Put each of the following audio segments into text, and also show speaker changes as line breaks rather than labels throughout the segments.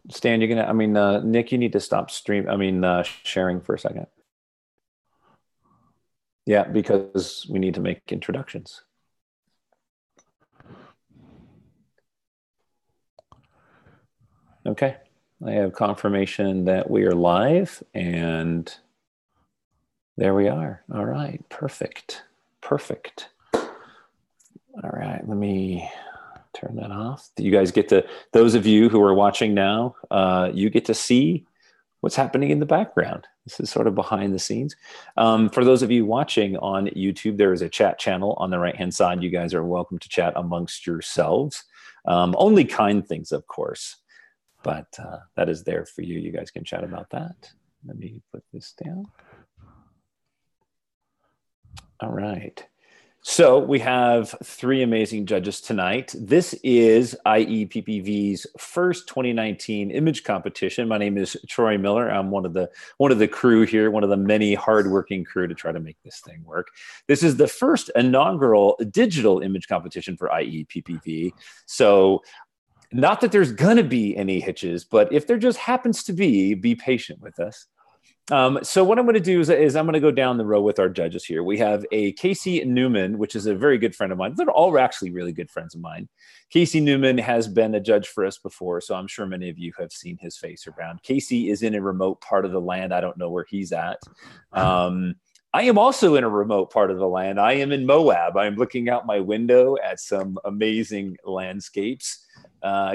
Stan, you're gonna, Nick, you need to stop sharing for a second. Yeah, because we need to make introductions. Okay, I have confirmation that we are live, and there we are. All right, perfect. Perfect. All right, let me turn that off. You guys get to, those of you who are watching now, you get to see what's happening in the background. This is sort of behind the scenes. For those of you watching on YouTube, there is a chat channel on the right-hand side. You guys are welcome to chat amongst yourselves. Only kind things, of course, but that is there for you. You guys can chat about that. Let me put this down. All right. So we have three amazing judges tonight. This is IEPPV's first 2019 image competition. My name is Troy Miller. I'm one of the crew here, one of the many hardworking crew to try to make this thing work. This is the first inaugural digital image competition for IEPPV. So not that there's gonna be any hitches, but if there just happens to be patient with us. So what I'm going to do is I'm going to go down the row with our judges here. We have a Casey Newman, which is a very good friend of mine. They're all actually really good friends of mine. Casey Newman has been a judge for us before, so I'm sure many of you have seen his face around. Casey is in a remote part of the land. I don't know where he's at. I am also in a remote part of the land. I am in Moab. I am looking out my window at some amazing landscapes.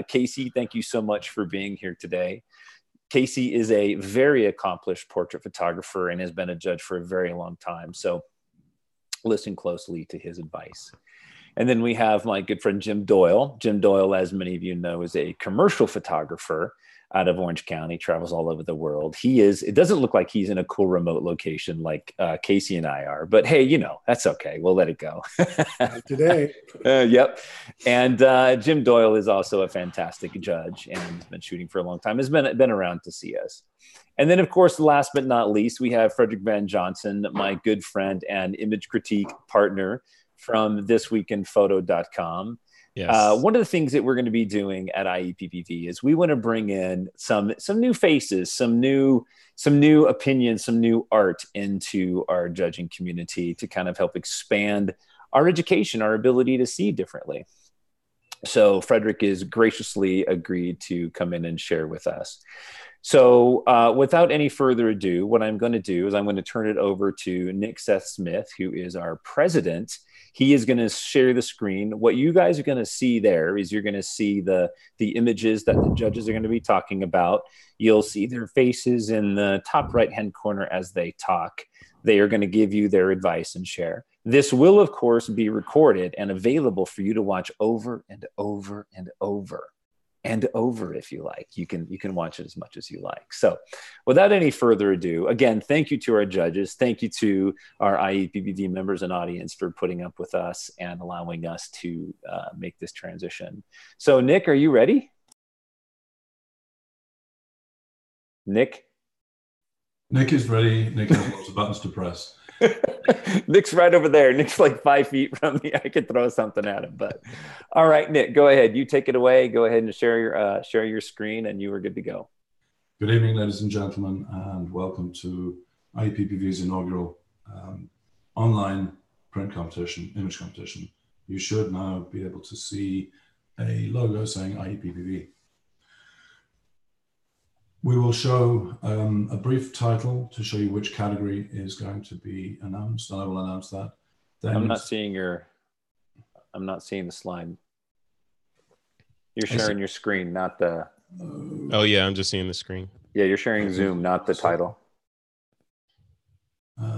Casey, thank you so much for being here today. Casey is a very accomplished portrait photographer and has been a judge for a very long time. So listen closely to his advice. And then we have my good friend, Jim Doyle. Jim Doyle, as many of you know, is a commercial photographer out of Orange County, travels all over the world. It doesn't look like he's in a cool remote location like Casey and I are, but hey, that's okay. We'll let it go.
Not today.
Yep. And Jim Doyle is also a fantastic judge and has been shooting for a long time, has been around to see us. And then, of course, last but not least, we have Frederick Van Johnson, my good friend and image critique partner from thisweekinphoto.com.
Yes.
One of the things that we're going to be doing at IEPPV is we want to bring in some new faces, some new opinions, some new art into our judging community to kind of help expand our education, our ability to see differently. So Frederick is graciously agreed to come in and share with us. So without any further ado, what I'm going to do is I'm going to turn it over to Nick Seth Smith, who is our president. He is going to share the screen. What you guys are going to see there is you're going to see the images that the judges are going to be talking about. You'll see their faces in the top right-hand corner as they talk. They are going to give you their advice and share. This will, of course, be recorded and available for you to watch over and over and over and over if you like. You can watch it as much as you like. So without any further ado, again, thank you to our judges. Thank you to our IEPPV members and audience for putting up with us and allowing us to make this transition. So Nick, are you ready? Nick?
Nick is ready. Nick has lots of buttons to press.
Nick's right over there. Nick's like 5 feet from me. I could throw something at him, but all right, Nick, go ahead. You take it away. Go ahead and share your screen, and you are good to go.
Good evening, ladies and gentlemen, and welcome to IEPPV's inaugural online print competition, image competition. You should now be able to see a logo saying IEPPV. We will show a brief title to show you which category is going to be announced, and I will announce that. Then
I'm not seeing the slide. You're sharing your screen, not the...
Oh yeah, I'm just seeing the screen.
Yeah, you're sharing Zoom, not the title. There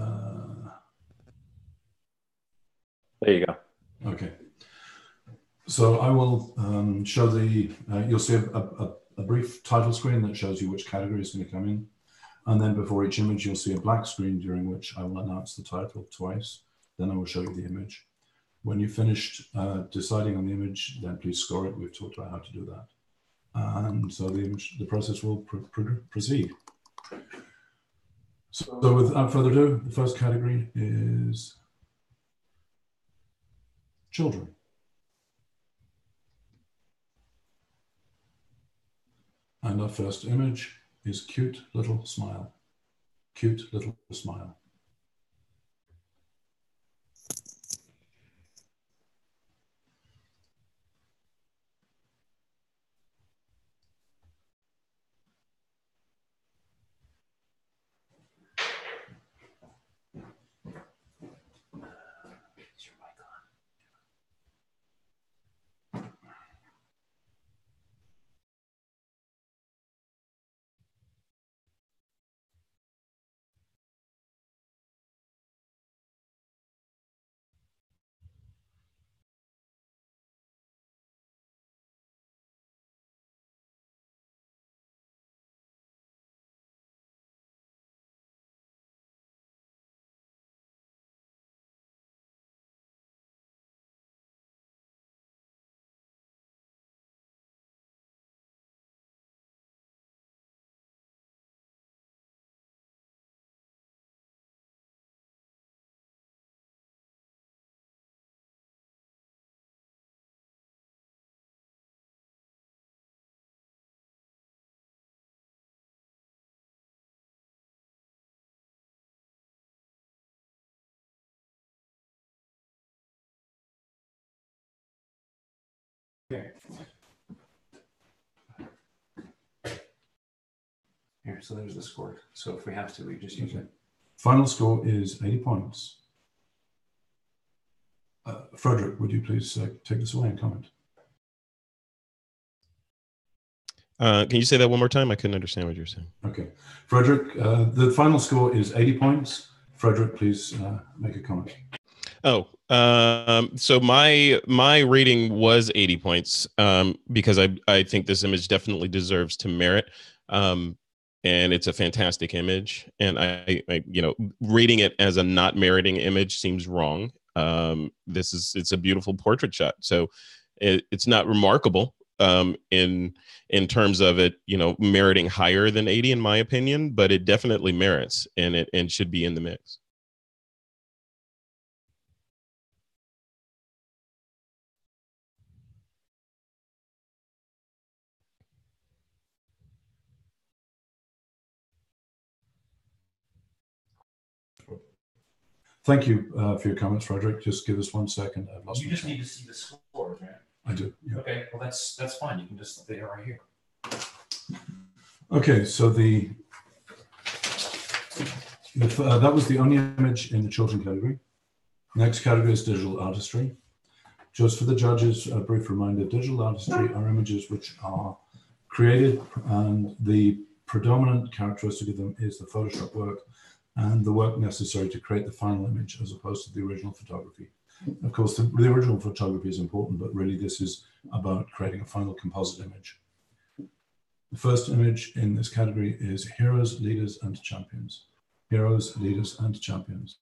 you go.
Okay. So I will show you'll see a brief title screen that shows you which category is going to come in. And then before each image, you'll see a black screen during which I will announce the title twice. Then I will show you the image. When you've finished deciding on the image, then please score it. We've talked about how to do that. And so the process will proceed. So without further ado, the first category is children. And our first image is cute little smile. Cute little smile.
Okay. Here, so there's the score. So if we have to, we just use it.
Final score is 80 points. Frederick, would you please take this away and comment?
Can you say that one more time? I couldn't understand what you were saying.
Okay. Frederick, the final score is 80 points. Frederick, please make a comment.
Oh, so my rating was 80 points because I think this image definitely deserves to merit. And it's a fantastic image. And I rating it as a not meriting image seems wrong. It's a beautiful portrait shot. So it's not remarkable in terms of it, meriting higher than 80 in my opinion, but it definitely merits and should be in the mix.
Thank you for your comments, Frederick. Just give us 1 second. I've lost.
You just need to see the scores, right?
I do. Yeah.
Okay. Well, that's fine. You can just they are right here.
Okay. So that was the only image in the children category. Next category is digital artistry. Just for the judges, a brief reminder: digital artistry are images which are created, and the predominant characteristic of them is the Photoshop work and the work necessary to create the final image as opposed to the original photography. Of course, the original photography is important, but really this is about creating a final composite image. The first image in this category is heroes, leaders, and champions. Heroes, leaders, and champions.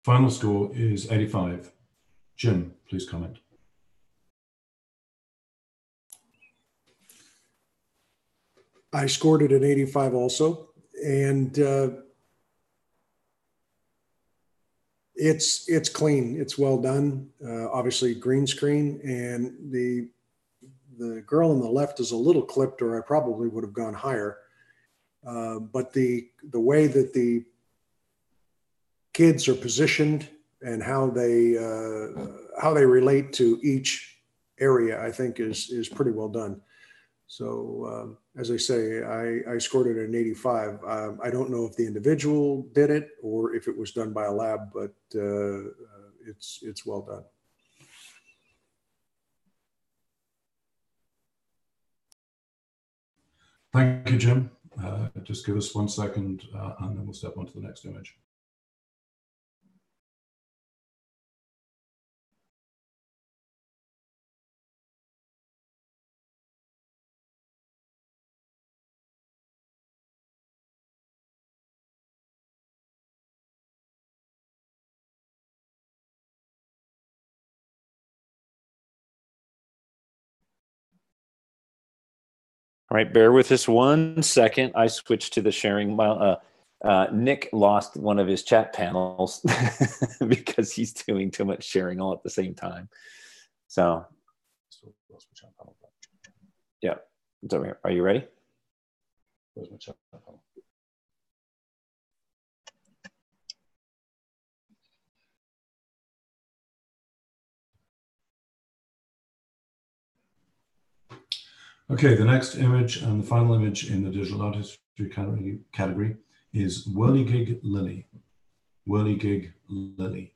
Final score is 85. Jim, please comment.
I scored it at 85 also. And it's clean. It's well done. Obviously green screen, and the the girl on the left is a little clipped, or I probably would have gone higher. But the way that the kids are positioned and how they relate to each area, I think is pretty well done. So as I say, I scored it an 85. I don't know if the individual did it or if it was done by a lab, but it's well done.
Thank you, Jim. Just give us 1 second and then we'll step on to the next image.
All right, bear with us 1 second. I switched to the sharing. Nick lost one of his chat panels because he's doing too much sharing all at the same time. So, yeah, it's over here. Are you ready?
Okay, the next image and the final image in the digital art history category is Whirligig Lily. Whirligig Lily.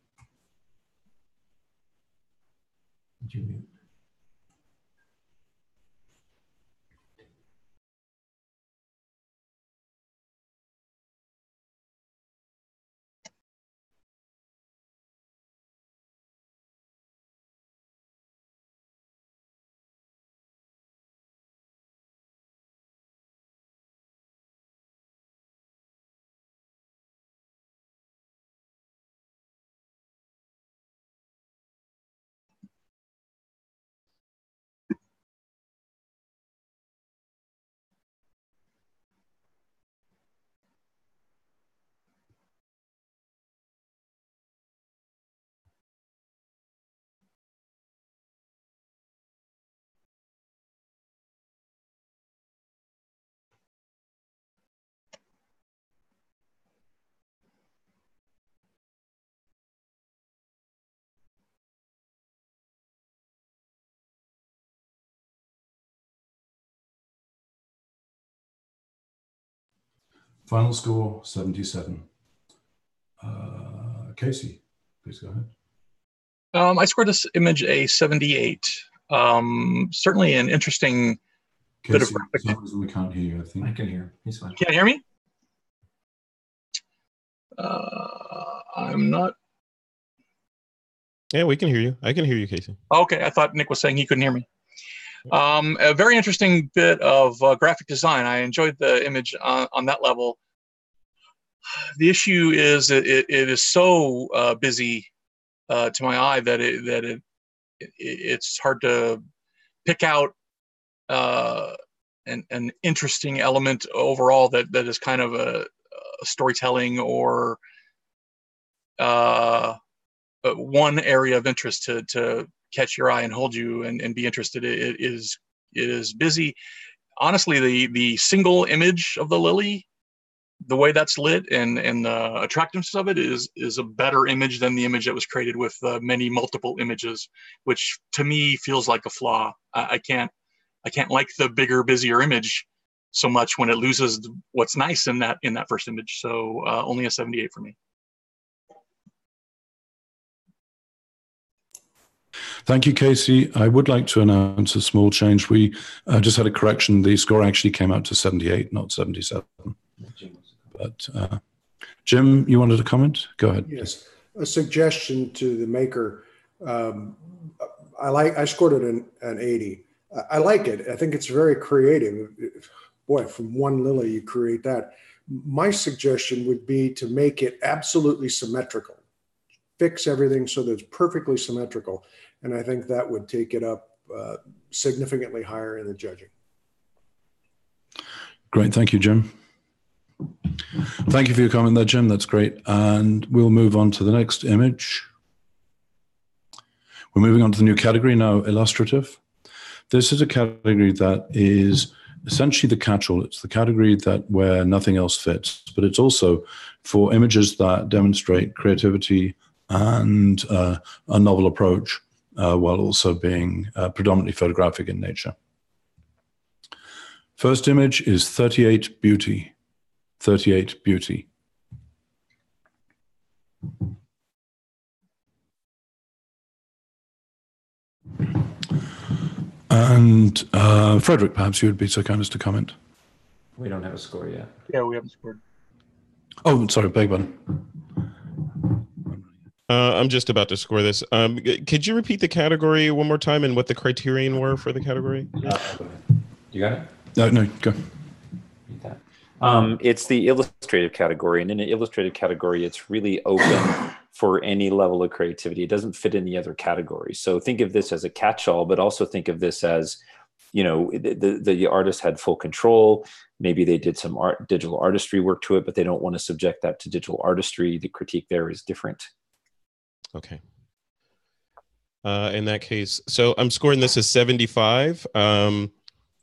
Final score, 77. Casey, please go ahead.
I scored this image a 78. Certainly an interesting
Casey,
bit of
for some reason we can't hear you, I think.
I can hear. He's fine.
Can't hear me? I'm not.
Yeah, we can hear you. I can hear you, Casey.
Okay, I thought Nick was saying he couldn't hear me. A very interesting bit of graphic design. I enjoyed the image on that level. The issue is that it is so busy to my eye that it's hard to pick out an interesting element overall that is kind of a storytelling or one area of interest to catch your eye and hold you and be interested. It is busy. Honestly, the single image of the lily, the way that's lit and the attractiveness of it is a better image than the image that was created with many multiple images, which to me feels like a flaw. I can't like the bigger, busier image so much when it loses what's nice in that first image. So only a 78 for me.
Thank you, Casey. I would like to announce a small change. We just had a correction. The score actually came out to 78, not 77. But Jim, you wanted to comment? Go ahead.
Yes, a suggestion to the maker. I scored it an 80. I like it. I think it's very creative. Boy, from one lily you create that. My suggestion would be to make it absolutely symmetrical. Fix everything so that it's perfectly symmetrical. And I think that would take it up significantly higher in the judging.
Great. Thank you, Jim. Thank you for your comment there, Jim. That's great. And we'll move on to the next image. We're moving on to the new category now, illustrative. This is a category that is essentially the catch-all. It's the category that where nothing else fits, but it's also for images that demonstrate creativity and a novel approach, while also being predominantly photographic in nature. First image is 38 Beauty. 38 Beauty. And Frederick, perhaps you would be so kind as to comment.
We don't have a score yet.
Yeah, we haven't scored.
Oh, sorry, beg pardon.
I'm just about to score this. Could you repeat the category one more time and what the criterion were for the category?
You got it?
No, go.
It's the illustrative category, and in an illustrative category, it's really open for any level of creativity. It doesn't fit in the other categories. So think of this as a catch-all, but also think of this as, you know, the artist had full control. Maybe they did some digital artistry work to it, but they don't want to subject that to digital artistry. The critique there is different.
Okay. In that case, so I'm scoring this as 75.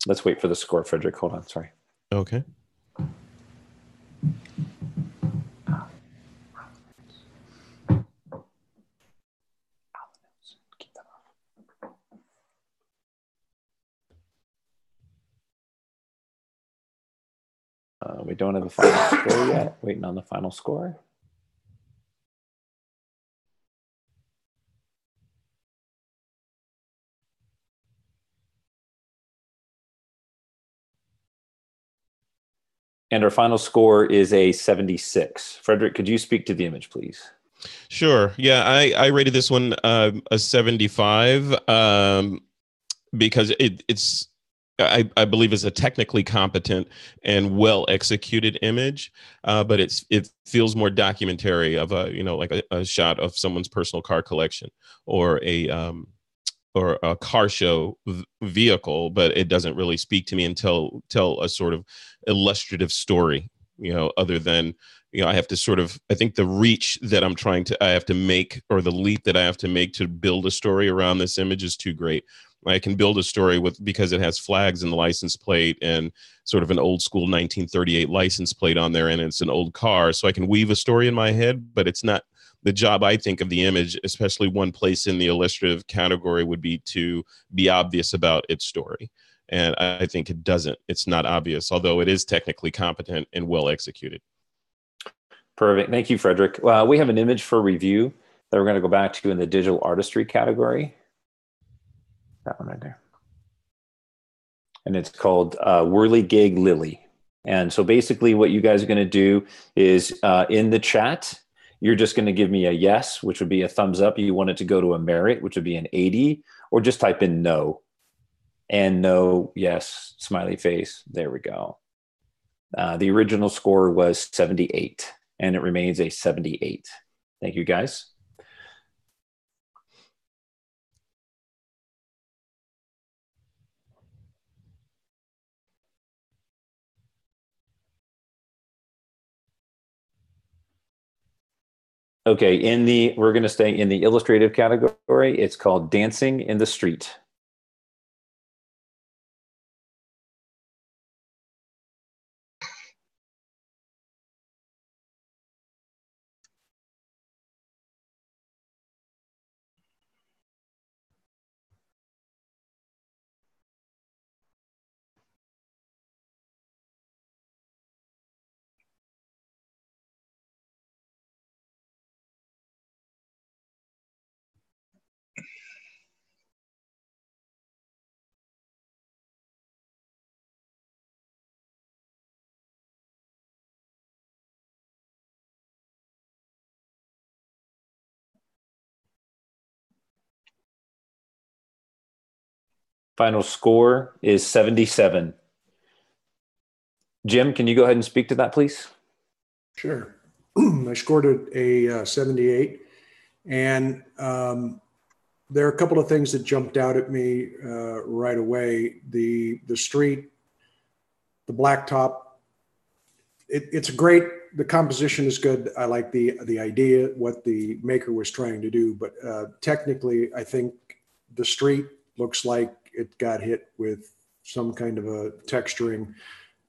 Let's wait for the score, Frederick. Hold on, sorry.
Okay.
We don't have a final score yet. Waiting on the final score. And our final score is a 76. Frederick, could you speak to the image, please?
Sure. Yeah, I rated this one a 75 because it's I believe is a technically competent and well executed image, but it feels more documentary of a, you know, like a shot of someone's personal car collection or a car show vehicle, but it doesn't really speak to me and tell a sort of illustrative story, you know, other than, you know, I have to sort of, I think the reach that I have to make, or the leap that I have to make to build a story around this image is too great. I can build a story because it has flags in the license plate and sort of an old school 1938 license plate on there, and it's an old car. So I can weave a story in my head, but it's not the job, I think, of the image, especially one place in the illustrative category, would be to be obvious about its story. And I think it's not obvious, although it is technically competent and well executed.
Perfect. Thank you, Frederick. We have an image for review that we're going to go back to in the digital artistry category. That one right there. And it's called Whirligig Lily. And so basically what you guys are going to do is in the chat, you're just going to give me a yes, which would be a thumbs up. You want it to go to a merit, which would be an 80, or just type in no. And no, yes, smiley face. There we go. The original score was 78, and it remains a 78. Thank you, guys. Okay, we're going to stay in the illustrative category. It's called Dancing in the Street. Final score is 77. Jim, can you go ahead and speak to that, please?
Sure. I scored a 78. And there are a couple of things that jumped out at me right away. The street, the blacktop, it's great. The composition is good. I like the idea, what the maker was trying to do. But technically, I think the street looks like it got hit with some kind of a texturing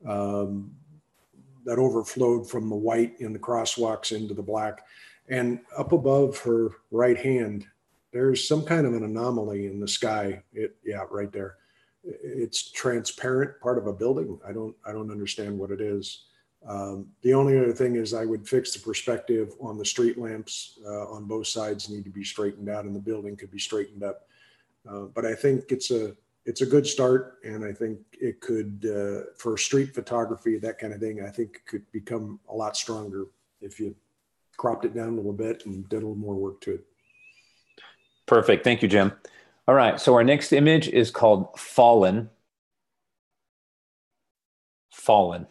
that overflowed from the white in the crosswalks into the black. And up above her right hand, there's some kind of an anomaly in the sky. Yeah, right there. It's transparent, part of a building. I don't understand what it is. The only other thing is I would fix the perspective on the street lamps on both sides need to be straightened out, and the building could be straightened up. But I think it's a good start, and I think it could, for street photography, that kind of thing, I think it could become a lot stronger if you cropped it down a little bit and did a little more work to it.
Perfect. Thank you, Jim. All right. So our next image is called Fallen. Fallen.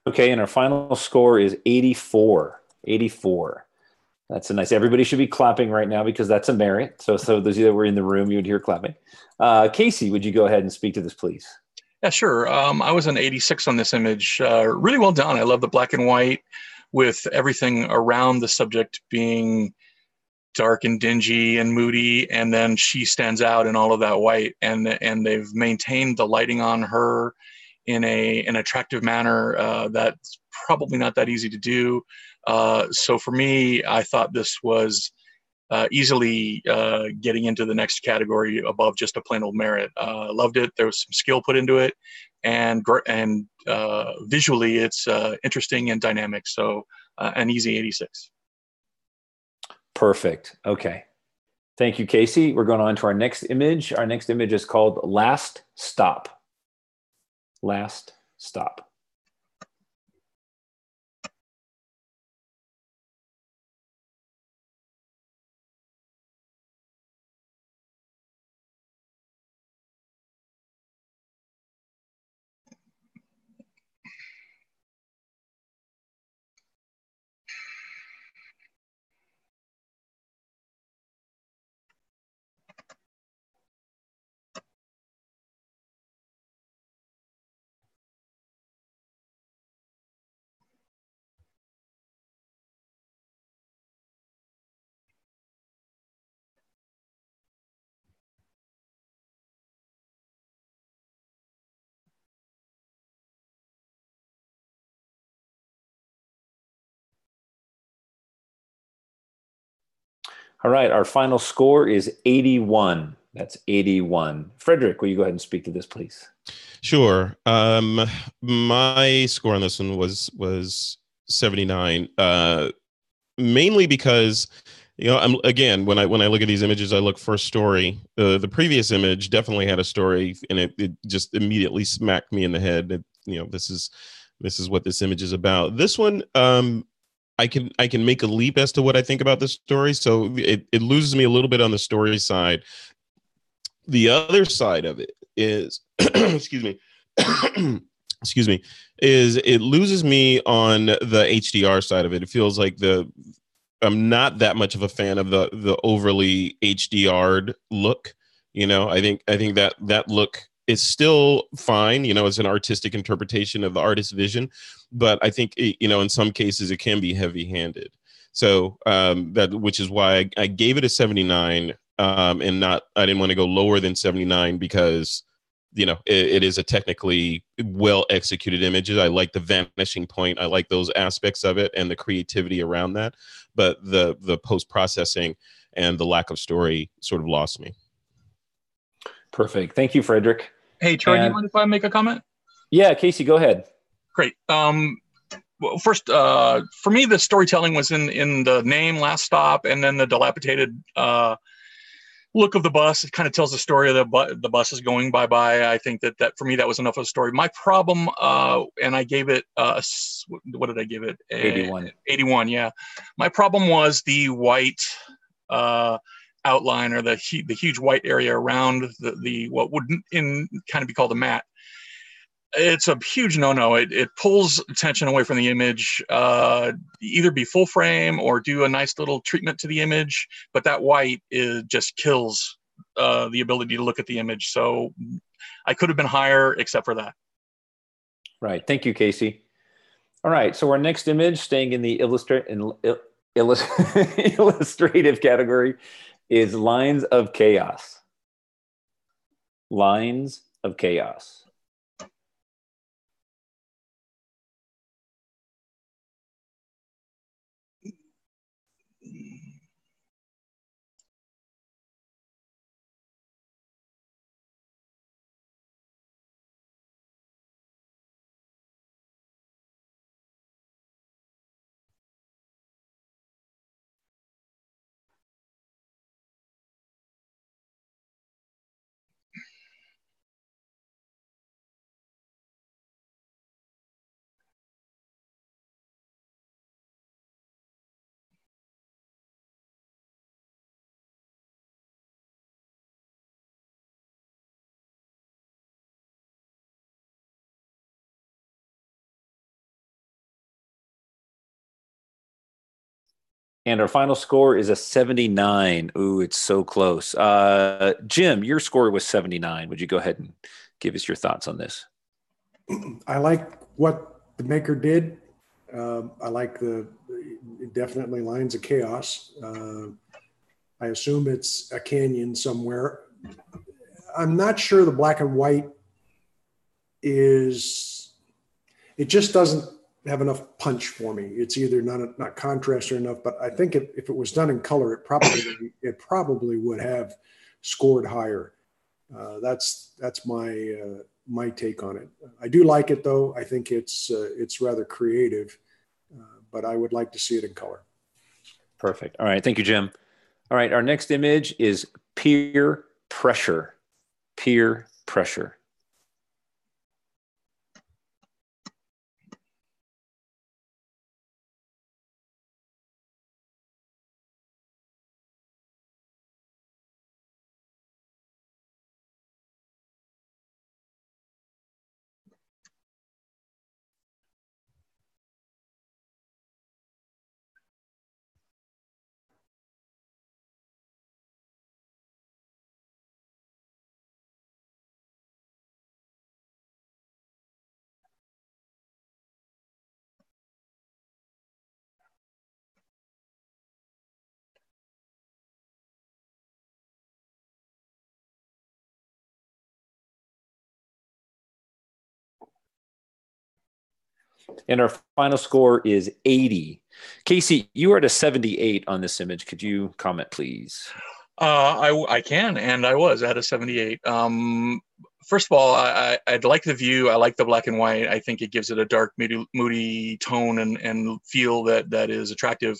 Okay, and our final score is 84. 84. That's a nice. Everybody should be clapping right now because that's a merit. So those of you that were in the room, you would hear clapping. Casey, would you go ahead and speak to this, please?
Yeah, sure. I was an 86 on this image. Really well done. I love the black and white with everything around the subject being dark and dingy and moody, and then she stands out in all of that white. And they've maintained the lighting on her in an attractive manner that's probably not that easy to do. So for me, I thought this was easily getting into the next category above just a plain old merit. Loved it. There was some skill put into it, and visually it's interesting and dynamic. So an easy 86.
Perfect. Okay. Thank you, Casey. We're going on to our next image. Our next image is called Last Stop. Last Stop. All right, our final score is 81. That's 81. Frederick, will you go ahead and speak to this, please?
Sure. My score on this one was 79. Mainly because, again, when I look at these images, I look for a story. The previous image definitely had a story, and it just immediately smacked me in the head. This is what this image is about. This one, I can make a leap as to what I think about this story. So it loses me a little bit on the story side. The other side of it is, excuse me, excuse me, is it loses me on the HDR side of it. It feels like I'm not that much of a fan of the overly HDR'd look. I think that look is still fine. It's an artistic interpretation of the artist's vision, but I think in some cases it can be heavy-handed. So which is why I gave it a 79, and I didn't want to go lower than 79 because it is a technically well executed image. I like the vanishing point. I like those aspects of it and the creativity around that, but the post processing and the lack of story sort of lost me.
Perfect. Thank you, Frederick.
Hey, Troy, do you mind if I make a comment?
Yeah, Casey, go ahead.
Great. Well, first, for me, the storytelling was in the name, Last Stop, and then the dilapidated look of the bus. It kind of tells the story of the bus is going bye-bye. I think that for me, that was enough of a story. My problem, and I gave it, what did I give it?
81.
81, yeah. My problem was the white outline, or the huge white area around the what would kind of be called a mat. It's a huge no-no. It pulls attention away from the image. Either be full frame or do a nice little treatment to the image, but that white just kills the ability to look at the image. So I could have been higher except for that.
Right. Thank you, Casey. All right. So our next image, staying in the illustrative category, is Lines of Chaos. Lines of Chaos. And our final score is a 79. Ooh, it's so close. Jim, your score was 79. Would you go ahead and give us your thoughts on this?
I like what the maker did. I like definitely Lines of Chaos. I assume it's a canyon somewhere. I'm not sure the black and white it just doesn't have enough punch for me. It's either not contrast or enough, but I think if it was done in color, it probably would have scored higher. That's my take on it. I do like it though. I think it's rather creative, but I would like to see it in color.
Perfect. All right. Thank you, Jim. All right. Our next image is Peer Pressure. Peer Pressure. And our final score is 80. Casey, you are at a 78 on this image. Could you comment, please?
I can, and I was at a 78. First of all, I like the view. I like the black and white. I think it gives it a dark, moody tone and feel that is attractive.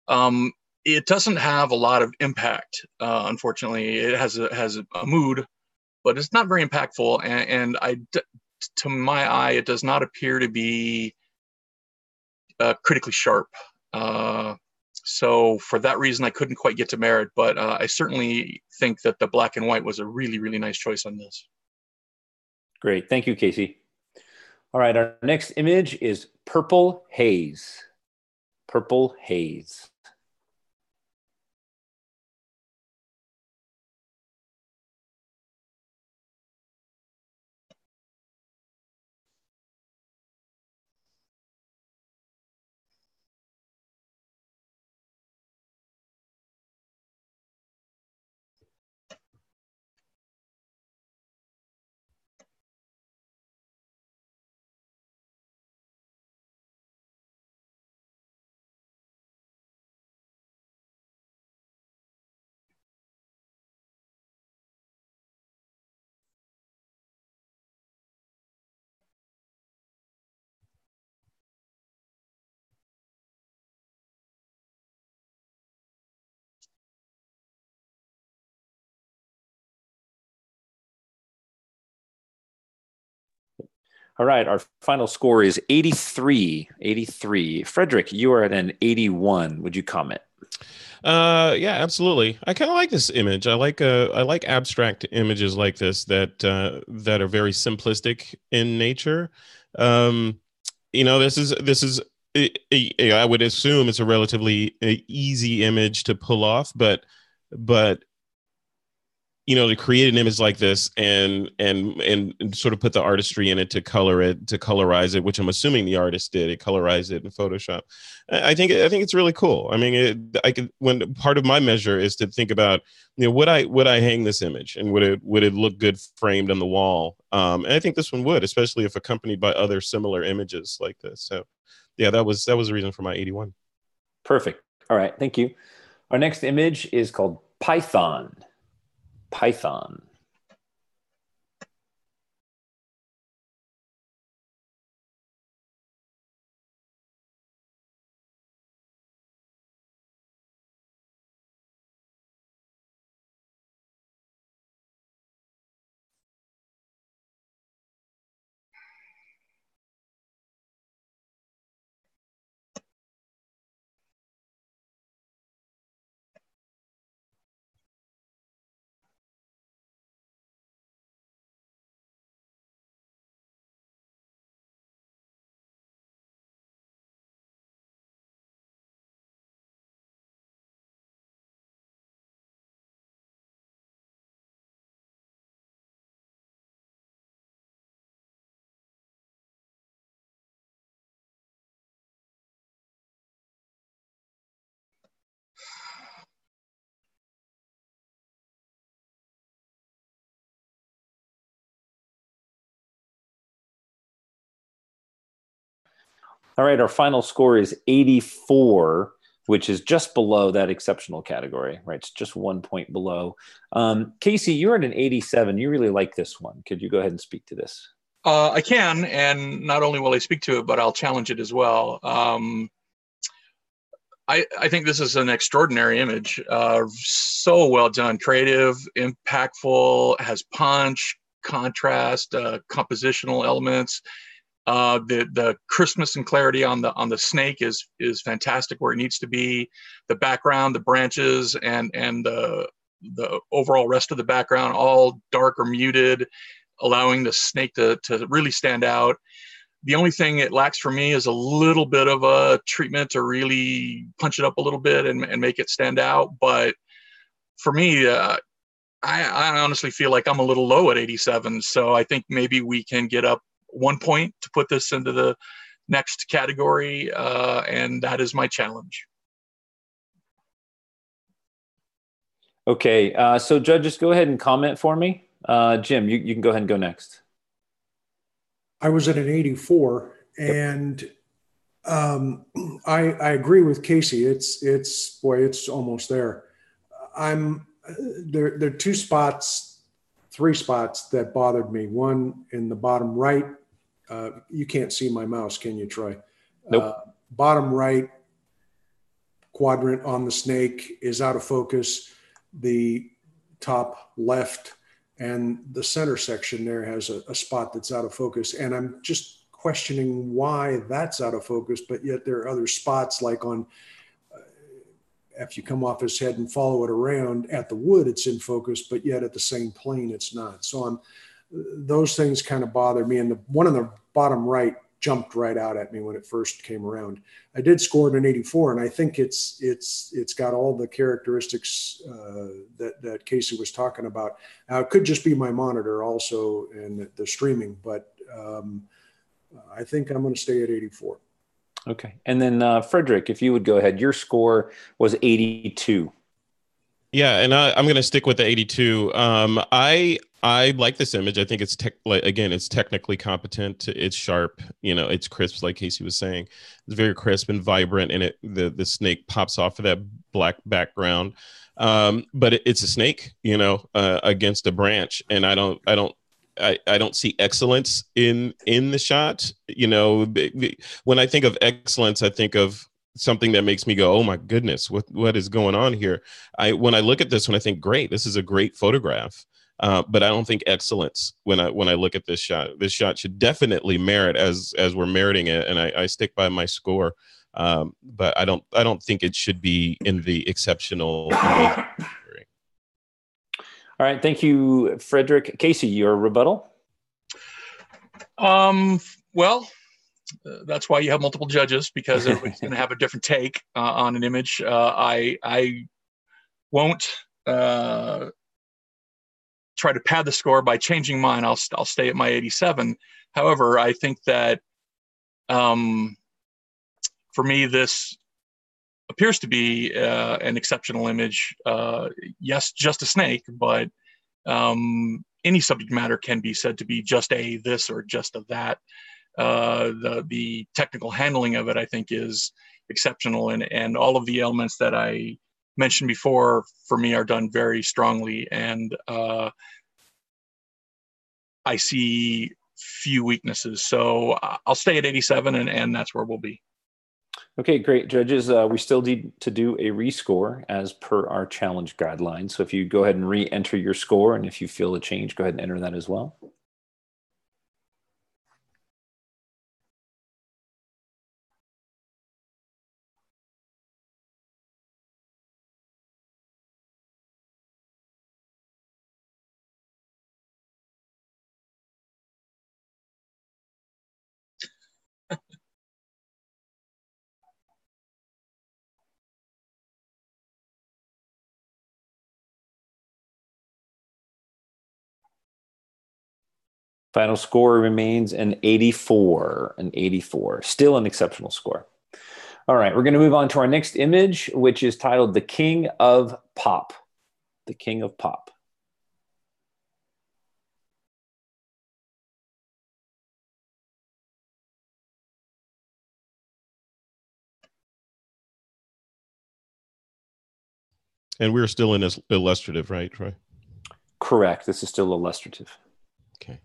It doesn't have a lot of impact, unfortunately. It has a mood, but it's not very impactful. And to my eye, it does not appear to be critically sharp. So for that reason, I couldn't quite get to merit, but I certainly think that the black and white was a really, really nice choice on this.
Great. Thank you, Casey. All right. Our next image is Purple Haze. Purple Haze. All right, our final score is 83. 83. Frederick, you are at an 81. Would you comment?
Yeah, absolutely. I kind of like this image. I like abstract images like this that are very simplistic in nature. Um, this is I would assume it's a relatively easy image to pull off, but to create an image like this and sort of put the artistry in it to colorize it, which I'm assuming the artist did. It colorized it in Photoshop. I think it's really cool. I mean, when part of my measure is to think about, would I hang this image, and would it look good framed on the wall? And I think this one would, especially if accompanied by other similar images like this. So yeah, that was the reason for my 81.
Perfect. All right, thank you. Our next image is called Python. Python. All right, our final score is 84, which is just below that exceptional category, right? It's just 1 point below. Casey, you're at an 87. You really like this one. Could you go ahead and speak to this?
I can, and not only will I speak to it, but I'll challenge it as well. I think this is an extraordinary image. So well done, creative, impactful, has punch, contrast, compositional elements. The crispness and clarity on the snake is fantastic where it needs to be. The background, the branches, and the overall rest of the background, all dark or muted, allowing the snake to really stand out. The only thing it lacks for me is a little bit of a treatment to really punch it up a little bit and make it stand out. But for me, I honestly feel like I'm a little low at 87. So I think maybe we can get up 1 point to put this into the next category. And that is my challenge.
Okay, so judges, go ahead and comment for me. Jim, you can go ahead and go next.
I was at an 84, and I agree with Casey. It's almost there. There are three spots that bothered me. One in the bottom right. You can't see my mouse, can you, Troy?
Nope.
Bottom right quadrant on the snake is out of focus. The top left and the center section there has a spot that's out of focus. And I'm just questioning why that's out of focus, but yet there are other spots like on, if you come off his head and follow it around at the wood, it's in focus, but yet at the same plane, it's not. So those things kind of bother me. And the one on the bottom right jumped right out at me when it first came around. I did score it an 84, and I think it's got all the characteristics that Casey was talking about. Now, it could just be my monitor also and the streaming, but I think I'm going to stay at 84.
Okay. And then Frederick, if you would go ahead, your score was 82.
Yeah, and I'm going to stick with the 82. I like this image. I think it's it's technically competent. It's sharp. It's crisp, like Casey was saying. It's very crisp and vibrant, and the snake pops off of that black background. But it's a snake, against a branch, and I don't see excellence in the shot. When I think of excellence, I think of something that makes me go, oh my goodness, what is going on here? When I look at this one, I think, great, this is a great photograph. but I don't think excellence when I look at this shot. This shot should definitely merit as we're meriting it, and I stick by my score. But I don't think it should be in the exceptional. Amazing category.
All right, thank you, Frederick. Casey, your rebuttal?
Well, that's why you have multiple judges, because everybody's going to have a different take on an image. I won't try to pad the score by changing mine. I'll stay at my 87. However, I think that for me, this appears to be an exceptional image. Yes, just a snake, but any subject matter can be said to be just a this or just a that. The technical handling of it, I think, is exceptional, and all of the elements that I mentioned before, for me, are done very strongly, and I see few weaknesses. So I'll stay at 87, and that's where we'll be.
Okay, great. Judges, we still need to do a rescore as per our challenge guidelines. So if you go ahead and re-enter your score, and if you feel a change, go ahead and enter that as well. Final score remains an 84, still an exceptional score. All right, we're going to move on to our next image, which is titled The King of Pop. The King of Pop.
And we're still in this illustrative, right, Troy?
Correct. This is still illustrative.
Okay.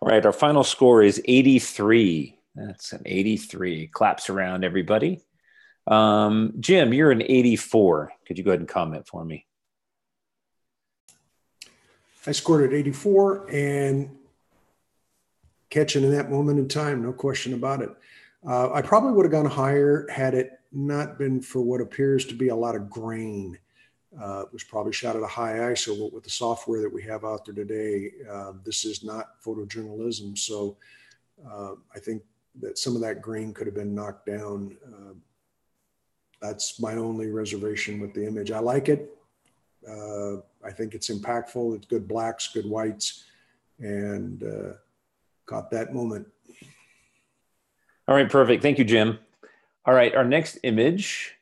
All right, our final score is 83. That's an 83. Claps around, everybody. Jim, you're an 84. Could you go ahead and comment for me?
I scored at 84 and catching in that moment in time, no question about it. I probably would have gone higher had it not been for what appears to be a lot of grain. It was probably shot at a high ISO, but with the software that we have out there today, this is not photojournalism. So I think that some of that grain could have been knocked down. That's my only reservation with the image. I like it. I think it's impactful. It's good blacks, good whites, and caught that moment.
All right, perfect. Thank you, Jim. All right, our next image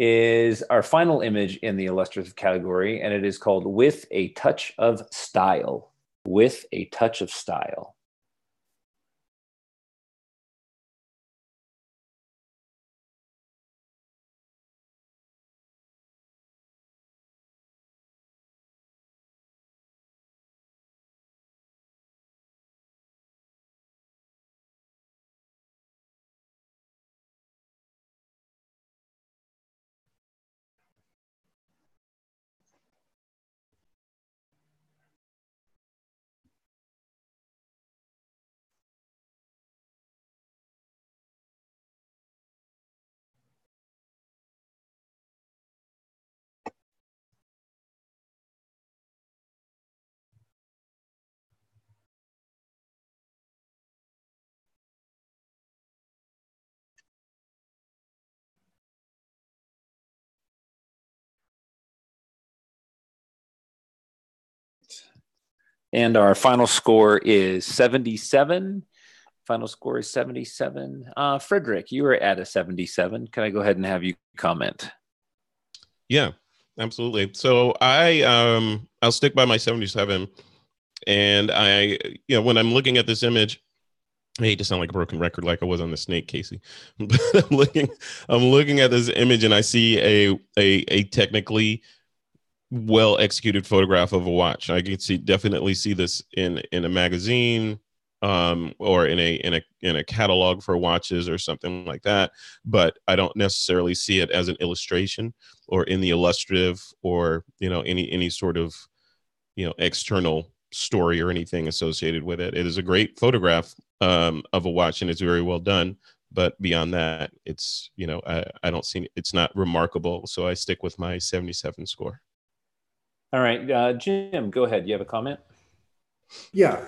is our final image in the illustrative category, and it is called With a Touch of Style. With a Touch of Style. And our final score is 77. Final score is 77. Frederick, you were at a 77. Can I go ahead and have you comment?
Yeah, absolutely. So I'll stick by my 77. And when I'm looking at this image, I hate to sound like a broken record, like I was on the snake, Casey. But I'm looking at this image, and I see a technically well executed photograph of a watch. I can definitely see this in a magazine, or in a catalog for watches or something like that. But I don't necessarily see it as an illustration or in the illustrative, or any sort of external story or anything associated with it. It is a great photograph of a watch, and it's very well done. But beyond that, it's I don't see, it's not remarkable. So I stick with my 77 score.
All right, Jim, go ahead. You have a comment?
Yeah.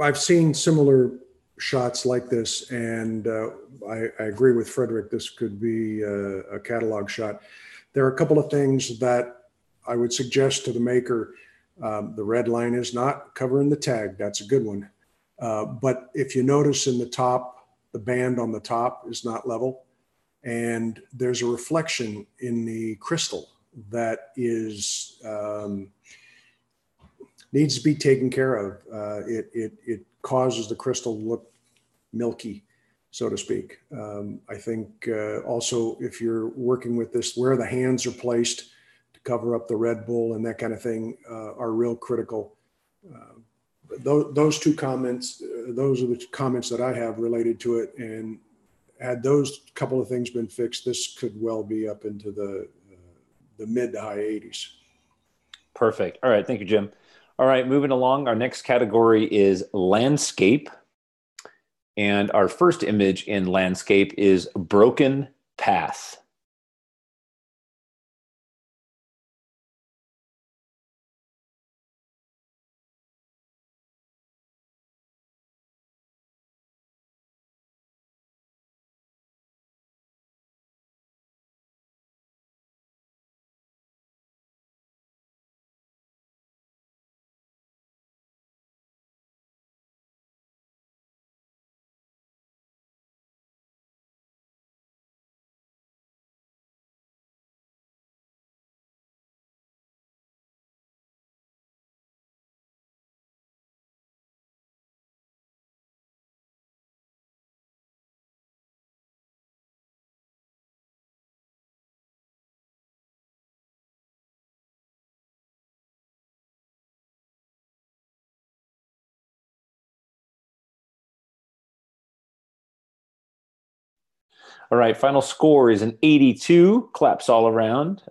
I've seen similar shots like this, and I agree with Frederick. This could be a catalog shot. There are a couple of things that I would suggest to the maker. The red line is not covering the tag. That's a good one. But if you notice in the top, the band on the top is not level, and there's a reflection in the crystal that is needs to be taken care of. It causes the crystal to look milky, so to speak. I think also, if you're working with this, where the hands are placed to cover up the Red Bull and that kind of thing are real critical. Those two comments, those are the comments that I have related to it. And had those couple of things been fixed, this could well be up into the mid to high 80s.
Perfect. All right. Thank you, Jim. All right. Moving along. Our next category is landscape. And our first image in landscape is broken path. All right, final score is an 82. Claps all around.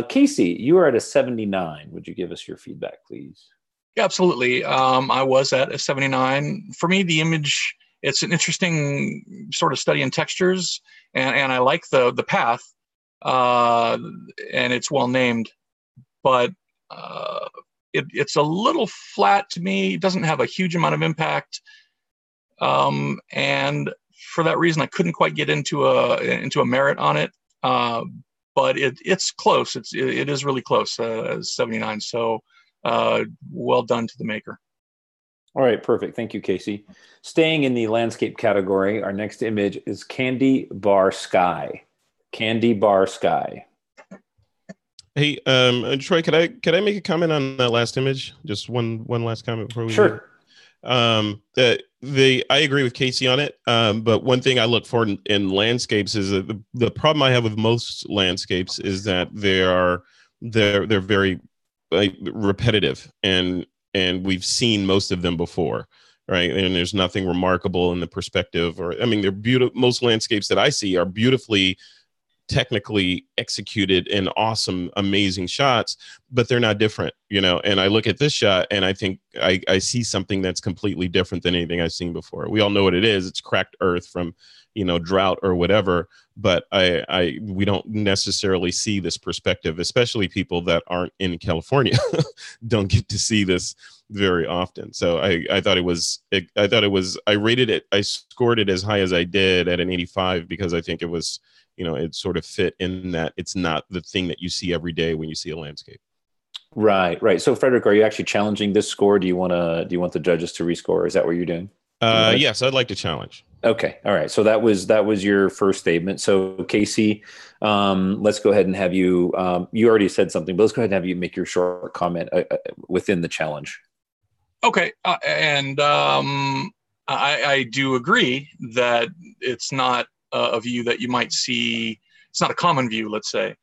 Casey, you are at a 79. Would you give us your feedback, please?
Yeah, absolutely. I was at a 79. For me, the image, it's an interesting sort of study in textures, and I like the path, and it's well named, but it's a little flat to me. It doesn't have a huge amount of impact, and for that reason, I couldn't quite get into a merit on it. But it's close. It is really close. 79. So well done to the maker.
All right, perfect. Thank you, Casey. Staying in the landscape category, our next image is Candy Bar Sky. Candy Bar Sky.
Hey, Troy, could I make a comment on that last image? Just one last comment before we
Sure.
I agree with Casey on it. But one thing I look for in landscapes is that the problem I have with most landscapes is that they're very repetitive, and we've seen most of them before, right? And there's nothing remarkable in the perspective, or I mean, they're beautiful. Most landscapes that I see are beautifully technically executed and awesome, amazing shots, but they're not different, and I look at this shot and I think I see something that's completely different than anything I've seen before. We all know what it is. It's cracked earth from, drought or whatever, but we don't necessarily see this perspective, especially people that aren't in California don't get to see this very often. So I thought it was, I rated it, I scored it as high as I did at an 85, because I think it was, it sort of fit in that it's not the thing that you see every day when you see a landscape.
Right, right. So, Frederick, are you actually challenging this score? Do you want the judges to rescore? Is that what you're doing? You want
Yes, I'd like to challenge.
Okay. All right. So that was your first statement. So Casey, let's go ahead and have you. You already said something, but let's go ahead and have you make your short comment within the challenge.
Okay, and I do agree that it's not a view that you might see. It's not a common view, let's say.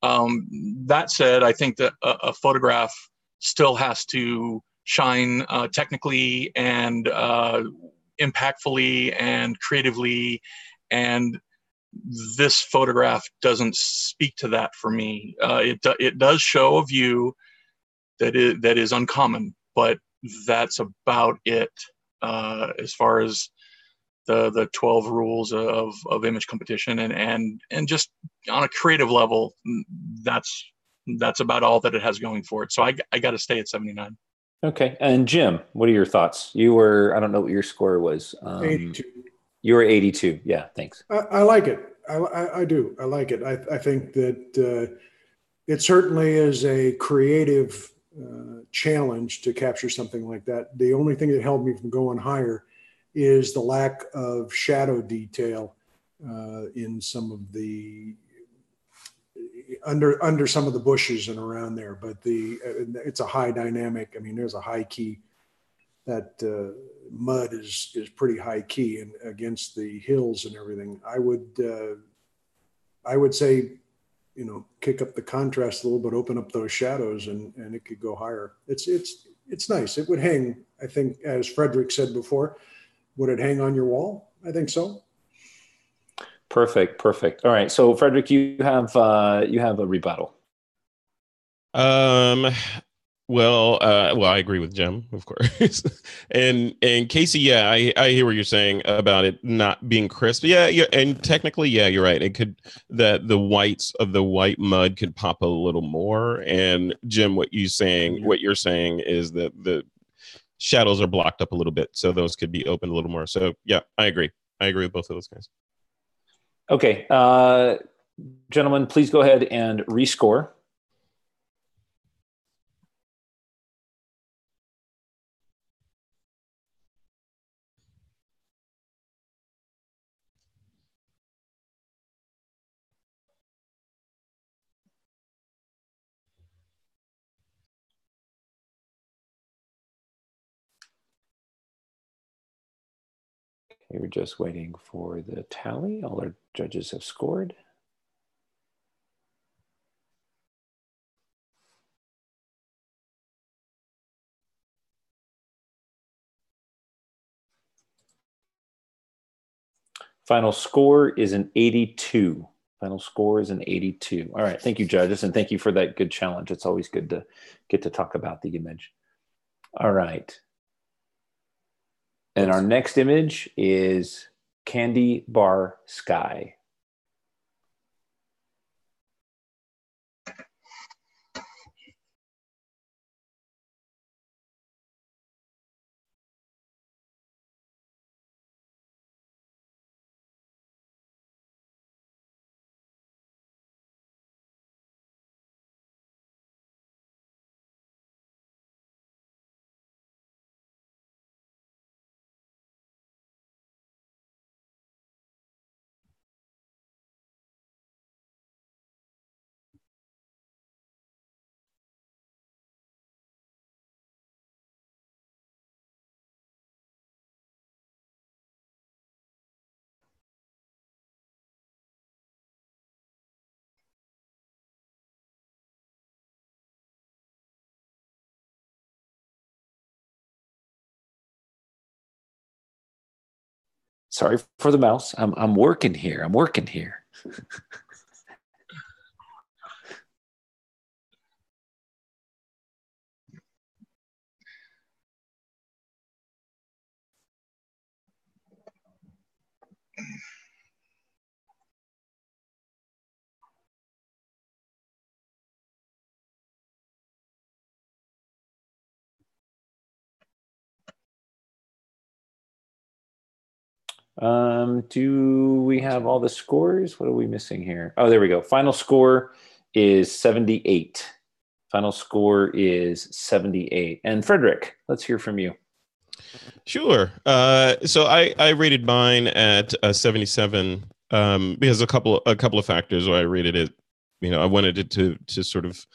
That said, I think that a photograph still has to shine technically and impactfully and creatively, and this photograph doesn't speak to that for me. It does show a view that is uncommon, but that's about it as far as the 12 rules of image competition, and just on a creative level, that's about all that it has going for it. So I got to stay at 79.
Okay. And Jim, what are your thoughts? You were, I don't know what your score was.
82.
You were 82. Yeah. Thanks.
I like it. I do. I like it. I think that it certainly is a creative challenge to capture something like that. The only thing that held me from going higher is the lack of shadow detail in some of the under some of the bushes and around there. But it's a high dynamic. I mean, there's a high key. That mud is pretty high key, and against the hills and everything. I would say, kick up the contrast a little bit, open up those shadows, and it could go higher. It's nice. It would hang, I think, as Frederick said before. Would it hang on your wall? I think so.
Perfect. Perfect. All right. So Frederick, you have a rebuttal.
Well, I agree with Jim, of course, and Casey, yeah, I hear what you're saying about it not being crisp. Yeah, and technically, yeah, you're right. It could that the whites of the white mud could pop a little more. And Jim, what you're saying is that the shadows are blocked up a little bit, so those could be opened a little more. So yeah, I agree. I agree with both of those guys.
Okay, gentlemen, please go ahead and rescore. We're just waiting for the tally. All our judges have scored. Final score is an 82. Final score is an 82. All right. Thank you, judges. And thank you for that good challenge. It's always good to get to talk about the image. All right. And our next image is Candy Bar Sky. Sorry for the mouse. I'm working here. I'm working here. Do we have all the scores? What are we missing here? Oh, there we go. Final score is 78. Final score is 78. And Frederick, let's hear from you.
Sure. So I rated mine at 77 because a couple of factors why I rated it. I wanted it to sort of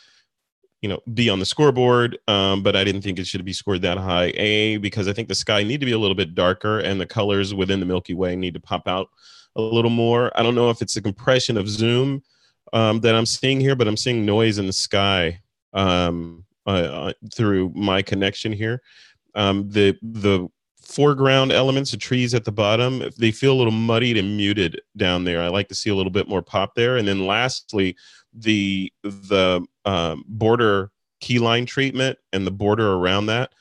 be on the scoreboard, but I didn't think it should be scored that high. Because I think the sky need to be a little bit darker and the colors within the Milky Way need to pop out a little more. I don't know if it's a compression of zoom that I'm seeing here, but I'm seeing noise in the sky through my connection here. The foreground elements, the trees at the bottom, they feel a little muddied and muted down there. I like to see a little bit more pop there. And then lastly, the border keyline treatment and the border around that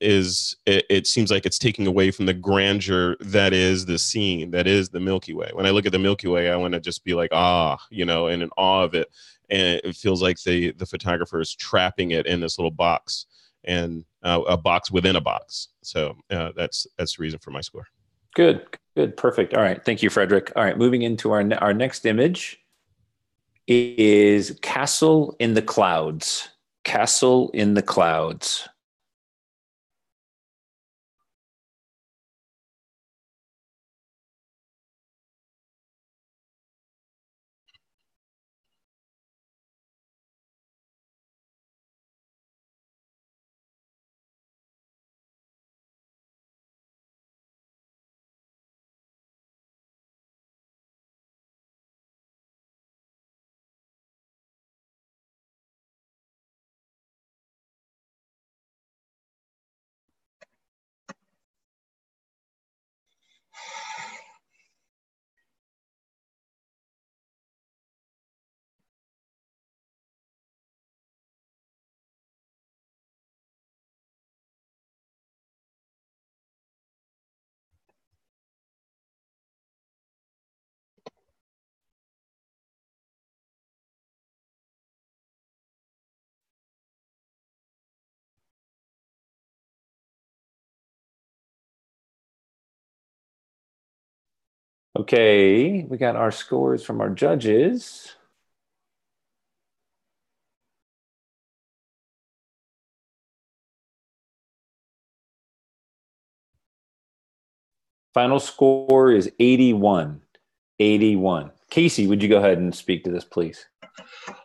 it seems like it's taking away from the grandeur that is the scene, that is the Milky Way. When I look at the Milky Way, I want to just be like, and in awe of it. And it feels like the photographer is trapping it in this little box, and a box within a box. So that's the reason for my score.
Good, perfect. All right, thank you, Frederick. All right, moving into our next image is Castle in the Clouds. Castle in the Clouds. Okay, we got our scores from our judges. Final score is 81. 81. Casey, would you go ahead and speak to this, please?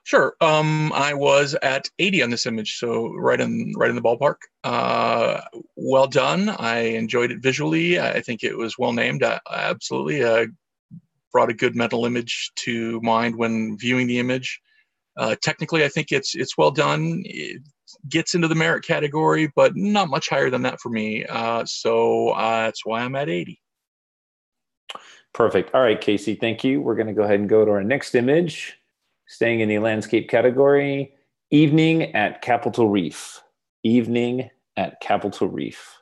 Sure. I was at 80 on this image, so right in the ballpark. Well done. I enjoyed it visually. I think it was well named. Absolutely brought a good mental image to mind when viewing the image. Technically, I think it's well done. It gets into the merit category, but not much higher than that for me. So that's why I'm at 80.
Perfect. All right, Casey, thank you. We're going to go ahead and go to our next image, staying in the landscape category. Evening at Capitol Reef. Evening at Capitol Reef.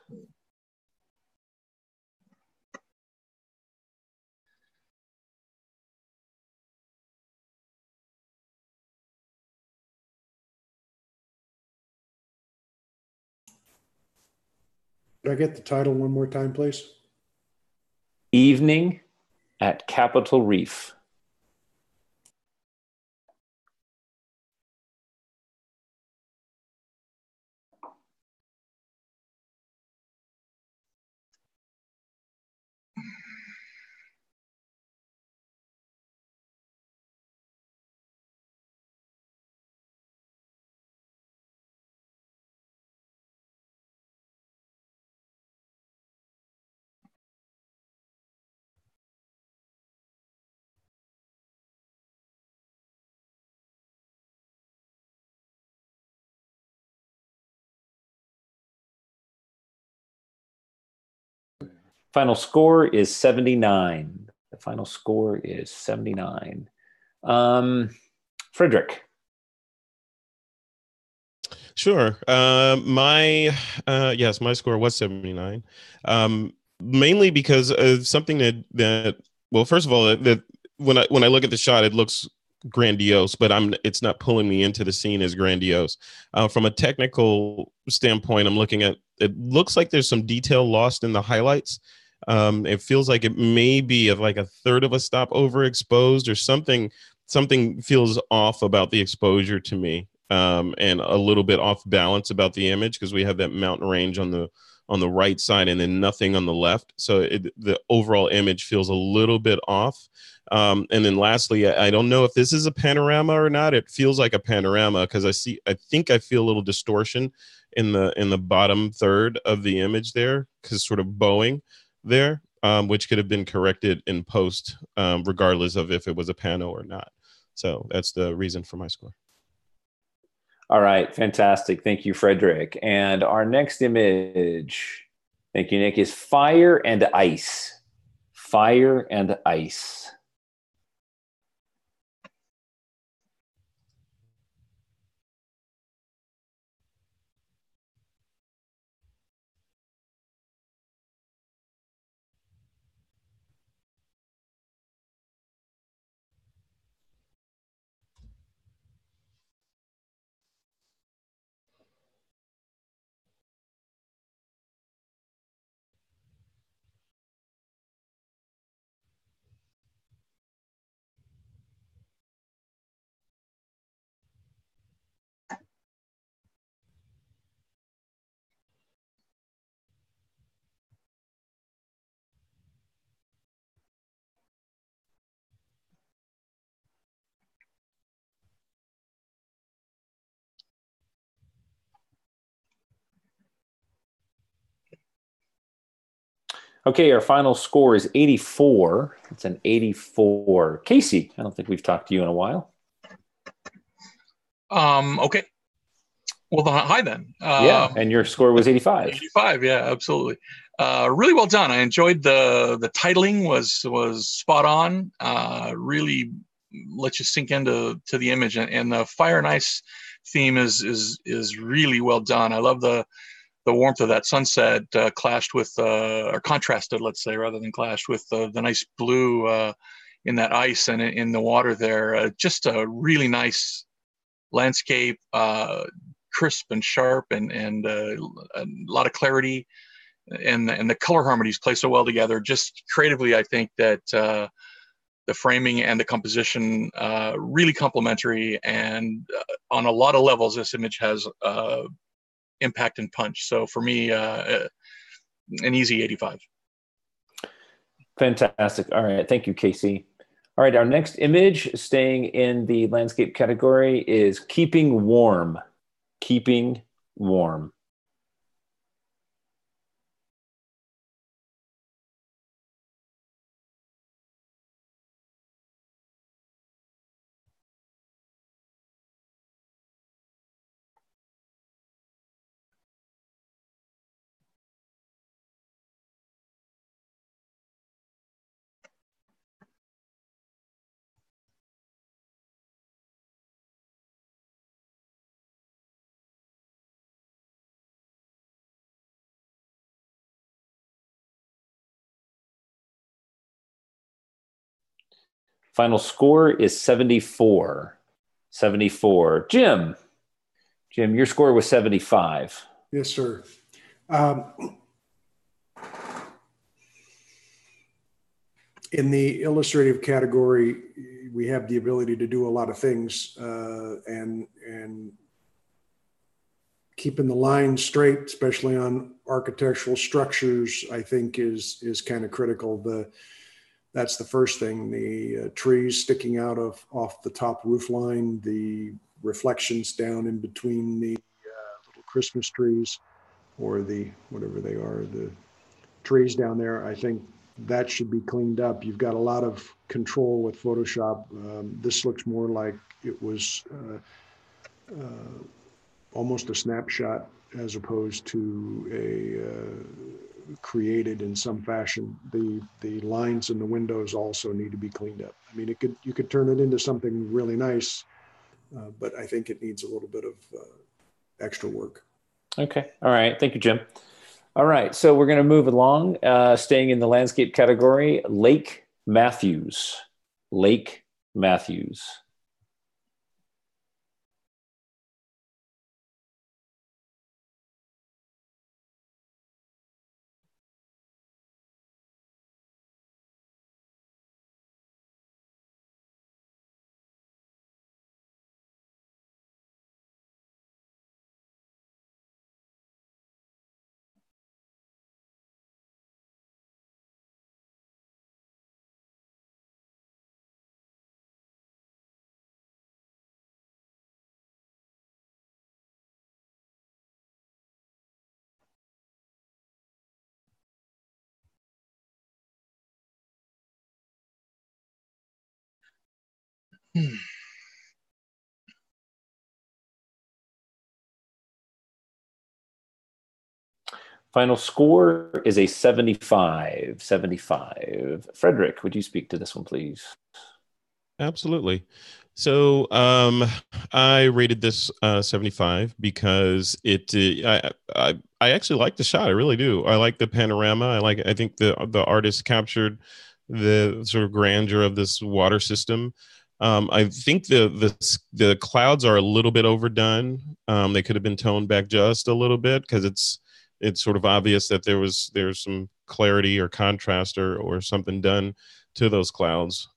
Could I get the title one more time, please?
Evening at Capitol Reef. Final score is 79. The final score is 79. Frederick.
Sure. My score was 79. Mainly because of something that well, first of all, that when I look at the shot, it looks grandiose, but it's not pulling me into the scene as grandiose. From a technical standpoint, I'm looking at, it looks like there's some detail lost in the highlights. It feels like it may be of like a third of a stop overexposed or something feels off about the exposure to me. and a little bit off balance about the image because we have that mountain range on the right side and then nothing on the left. So the overall image feels a little bit off. And then lastly, I don't know if this is a panorama or not. It feels like a panorama because I think I feel a little distortion in the bottom third of the image there, because sort of bowing there, which could have been corrected in post, regardless of if it was a pano or not. So that's the reason for my score.
All right, fantastic. Thank you, Frederick. And our next image, thank you, Nick, is fire and ice. Fire and ice. Okay, our final score is 84. It's an 84. Casey, I don't think we've talked to you in a while.
Okay. Well, hi then.
Yeah, and your score was 85.
85, yeah, absolutely. Really well done. I enjoyed the titling was spot on. Really lets you sink into the image, and the fire and ice theme is really well done. I love the warmth of that sunset clashed with or contrasted, let's say, rather than clashed with the nice blue in that ice and in the water there. Just a really nice landscape, crisp and sharp, and a lot of clarity, and the color harmonies play so well together. Just creatively, I think that the framing and the composition really complementary, and on a lot of levels, this image has impact and punch. So for me, an easy 85.
Fantastic. All right. Thank you, Casey. All right. Our next image, staying in the landscape category, is keeping warm. Keeping warm. Final score is 74. 74. Jim, your score was 75.
Yes, sir. In the illustrative category, we have the ability to do a lot of things, and keeping the line straight, especially on architectural structures, I think is kind of critical. That's the first thing. The trees sticking out off the top roof line, the reflections down in between the little Christmas trees, or the whatever they are, the trees down there. I think that should be cleaned up. You've got a lot of control with Photoshop. This looks more like it was almost a snapshot as opposed to a created in some fashion. The lines in the windows also need to be cleaned up. I mean, you could turn it into something really nice, but I think it needs a little bit of extra work.
Okay. All right. Thank you, Jim. All right. So we're going to move along, staying in the landscape category. Lake Matthews. Lake Matthews.
Hmm.
Final score is a 75. 75. Frederick, would you speak to this one, please?
Absolutely. So I rated this 75 because I actually like the shot. I really do. I like the panorama. I think the artist captured the sort of grandeur of this water system. I think the clouds are a little bit overdone. They could have been toned back just a little bit because it's sort of obvious that there's some clarity or contrast or something done to those clouds.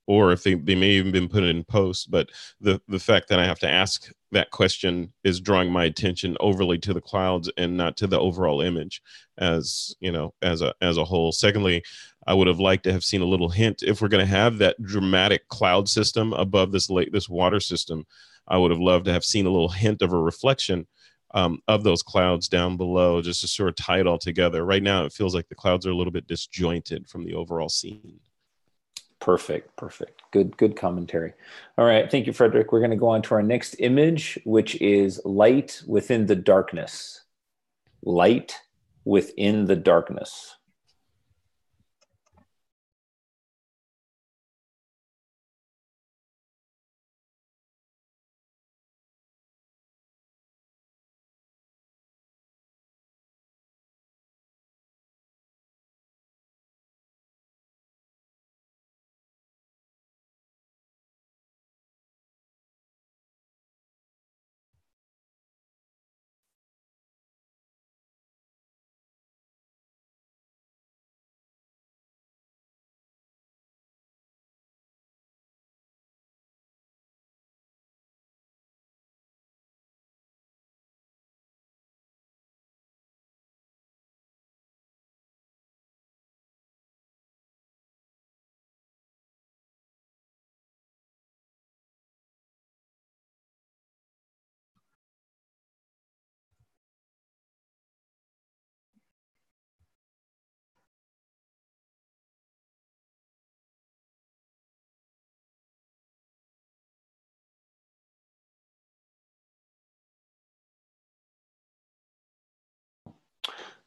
Or if they may even been put in post. But the fact that I have to ask that question is drawing my attention overly to the clouds and not to the overall image, as you know, as a whole. Secondly, I would have liked to have seen a little hint if we're going to have that dramatic cloud system above this water system. I would have loved to have seen a little hint of a reflection of those clouds down below, just to sort of tie it all together. Right now, it feels like the clouds are a little bit disjointed from the overall scene.
Perfect, perfect. Good commentary. All right, thank you, Frederick. We're going to go on to our next image, which is light within the darkness. Light within the darkness.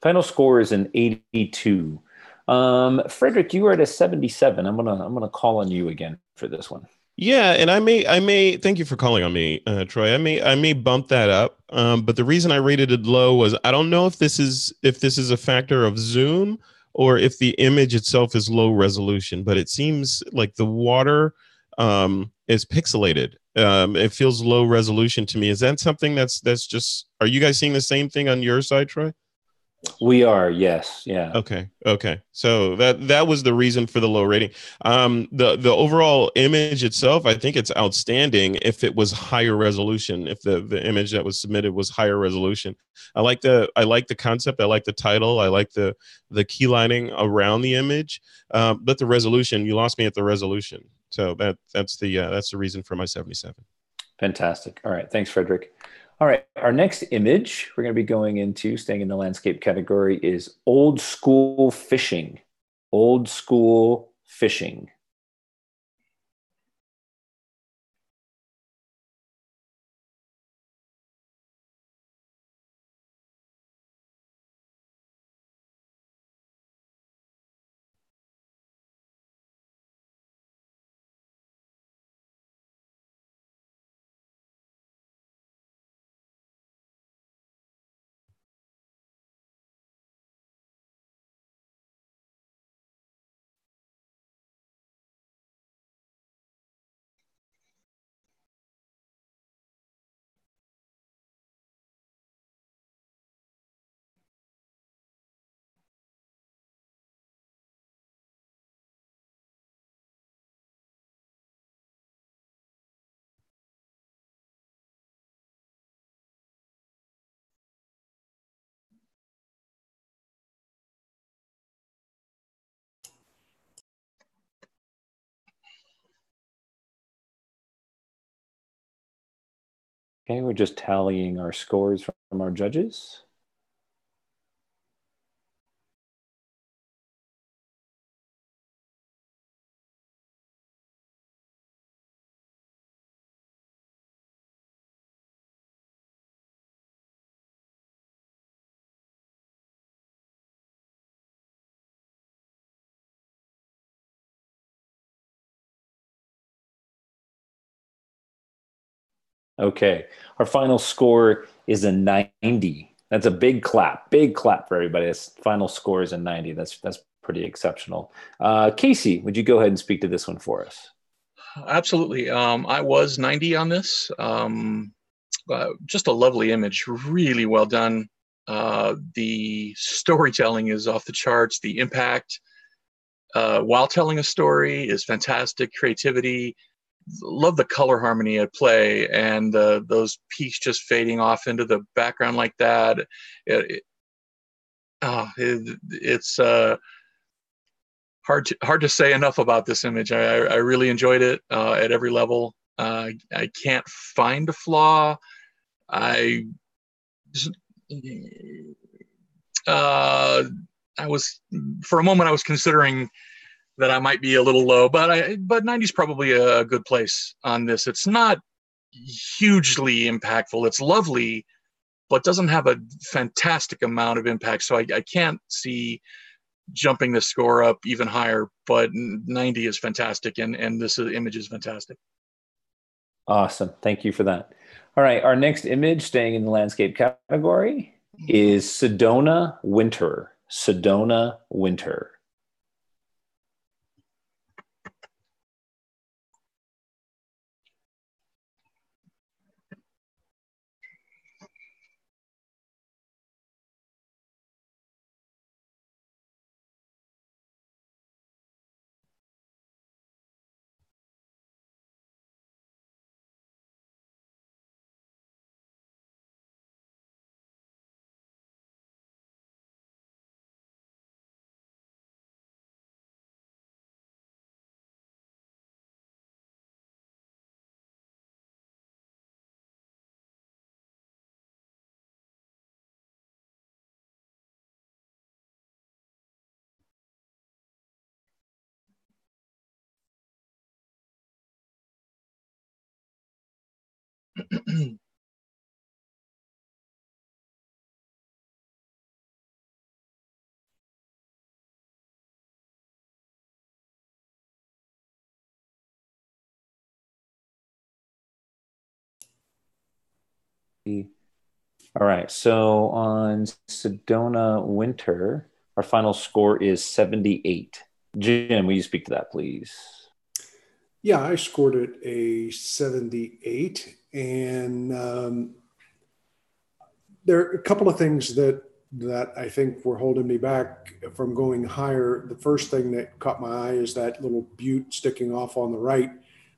Final score is an 82. Frederick, you were at a 77. I'm gonna call on you again for this one.
Yeah, and I may thank you for calling on me, Troy. I may bump that up. But the reason I rated it low was I don't know if this is a factor of zoom or if the image itself is low resolution, but it seems like the water is pixelated. It feels low resolution to me. Is that something that's just, are you guys seeing the same thing on your side, Troy?
We are, yes, yeah.
Okay. Okay. So that was the reason for the low rating. The overall image itself, I think it's outstanding if it was higher resolution, if the image that was submitted was higher resolution. I like the concept, I like the title, I like the key lining around the image. But the resolution, you lost me at the resolution. So that's the reason for my 77.
Fantastic. All right, thanks, Frederick. All right, our next image we're going to be going into, staying in the landscape category, is old school fishing. Old school fishing. Okay, we're just tallying our scores from our judges. Okay. Our final score is a 90. That's a big clap. Big clap for everybody. This final score is a 90. That's pretty exceptional. Casey, would you go ahead and speak to this one for us?
Absolutely. I was 90 on this. Just a lovely image, really well done. The storytelling is off the charts. The impact while telling a story is fantastic. Creativity. Love the color harmony at play, and those peaks just fading off into the background like that. It's hard to say enough about this image. I really enjoyed it at every level. I can't find a flaw. I uh, I was, for a moment I was considering that I might be a little low, but 90 is probably a good place on this. It's not hugely impactful. It's lovely, but doesn't have a fantastic amount of impact. So I can't see jumping the score up even higher, but 90 is fantastic, and this image is fantastic.
Awesome. Thank you for that. All right. Our next image, staying in the landscape category, is Sedona Winter. Sedona Winter. All right. So on Sedona Winter, our final score is 78. Jim, will you speak to that, please?
Yeah, I scored it a 78. And there are a couple of things that I think were holding me back from going higher. The first thing that caught my eye is that little butte sticking off on the right.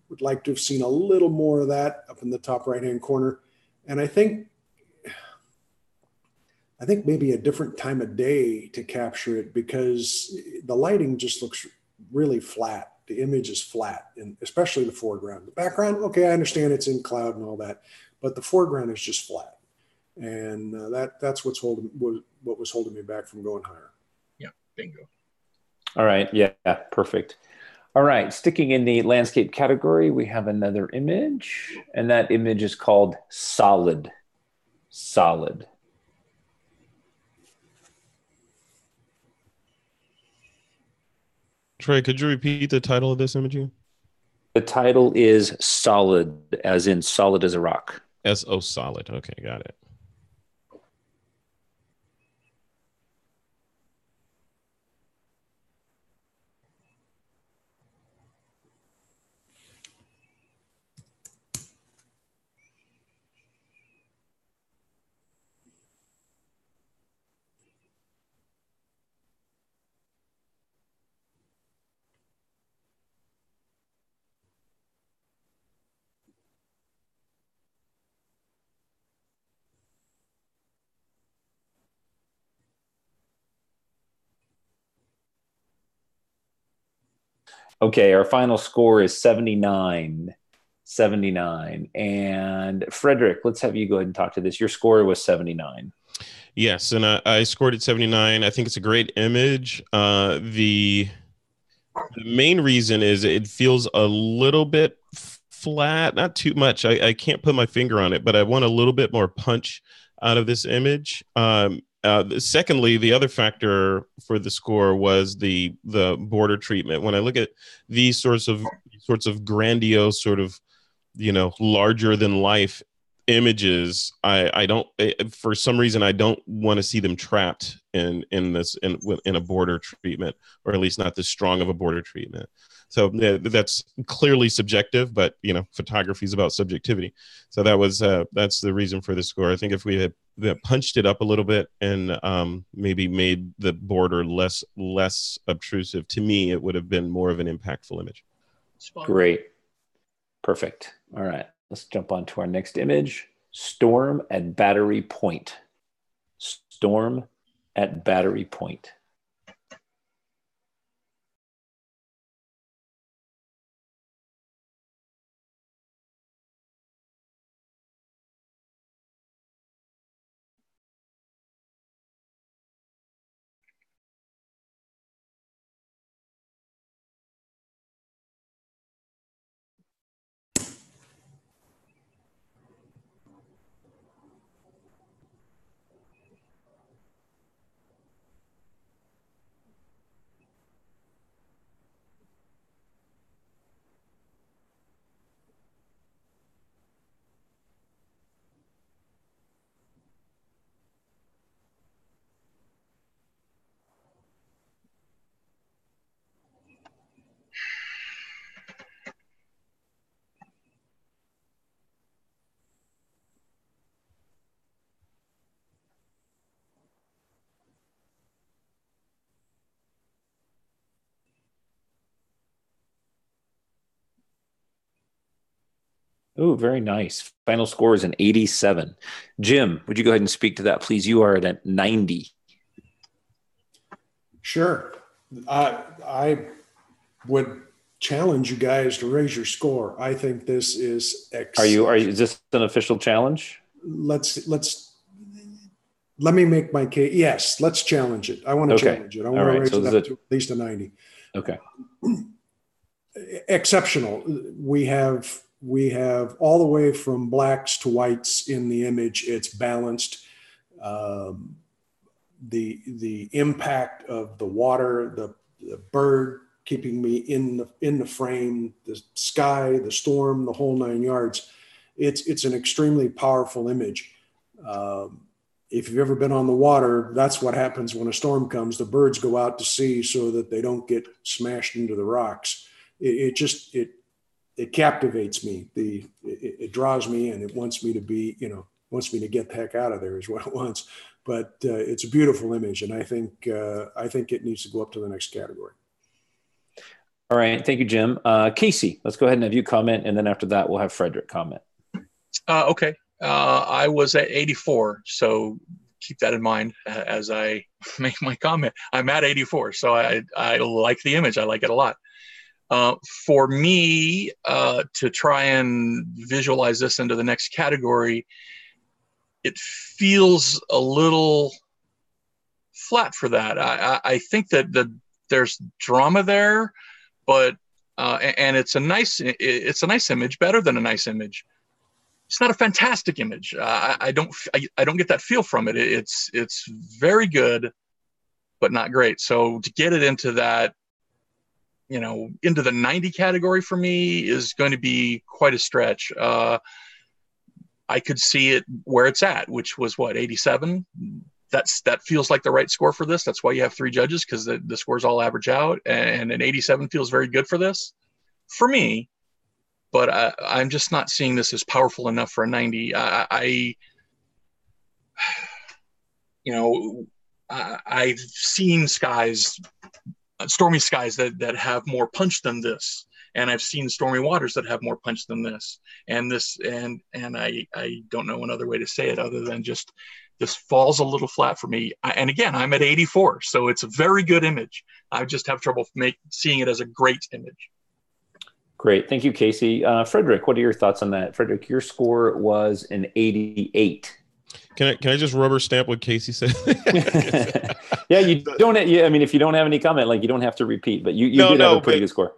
Would like to have seen a little more of that up in the top right-hand corner. And I think maybe a different time of day to capture it, because the lighting just looks really flat. The image is flat, and especially the foreground. The background, okay, I understand it's in cloud and all that, but the foreground is just flat, and that's what was holding me back from going higher.
Yeah, bingo.
All right. Yeah, perfect. All right. Sticking in the landscape category, we have another image, and that image is called Solid. Solid.
Troy, could you repeat the title of this image again?
The title is Solid, as in solid as a rock.
S-O solid. Okay, got it.
Okay, our final score is 79. 79. And Frederick, let's have you go ahead and talk to this. Your score was 79.
Yes, and I scored at 79. I think it's a great image. The main reason is it feels a little bit flat, not too much. I can't put my finger on it, but I want a little bit more punch out of this image. Secondly, the other factor for the score was the border treatment. When I look at these sorts of grandiose sort of larger than life images, I don't, for some reason, I don't want to see them trapped in a border treatment, or at least not this strong of a border treatment. So that's clearly subjective, but photography is about subjectivity. So that's the reason for the score. I think if we had punched it up a little bit and maybe made the border less obtrusive, to me, it would have been more of an impactful image.
Great. Perfect. All right. Let's jump on to our next image. Storm at Battery Point. Storm at Battery Point. Oh, very nice. Final score is an 87. Jim, would you go ahead and speak to that, please? You are at a 90.
Sure. I would challenge you guys to raise your score. I think this is
is this an official challenge?
Let me make my case. Yes, let's challenge it. I want to challenge it. I want to raise it up to at least a 90.
Okay.
Exceptional. We have all the way from blacks to whites in the image. It's balanced. The impact of the water, the bird keeping me in the frame, the sky, the storm, the whole 9 yards. It's an extremely powerful image. If you've ever been on the water, that's what happens when a storm comes. The birds go out to sea so that they don't get smashed into the rocks. It captivates me. It draws me in. It wants me to be, wants me to get the heck out of there is what it wants. But it's a beautiful image, and I think it needs to go up to the next category.
All right, thank you, Jim. Casey, let's go ahead and have you comment, and then after that, we'll have Frederick comment.
Okay, I was at 84, so keep that in mind as I make my comment. I'm at 84, so I like the image. I like it a lot. For me, to try and visualize this into the next category, it feels a little flat for that. I think that there's drama there, but and it's a nice image, better than a nice image. It's not a fantastic image. I don't get that feel from it. It's very good, but not great. So to get it into that, into the 90 category for me is going to be quite a stretch. I could see it where it's at, which was what, 87. That feels like the right score for this. That's why you have 3 judges, because the scores all average out, and an 87 feels very good for this, for me. But I'm just not seeing this as powerful enough for a 90. I've seen stormy skies that have more punch than this, and I've seen stormy waters that have more punch than this, and I don't know another way to say it other than just this falls a little flat for me. And again, I'm at 84, so it's a very good image. I just have trouble seeing it as a great image.
Great. Thank you, Casey. Frederick, what are your thoughts on that? Frederick, your score was an 88.
Can I just rubber stamp what Casey said?
Yeah, you don't. Yeah, I mean, if you don't have any comment, you don't have to repeat. But you did have a pretty good score.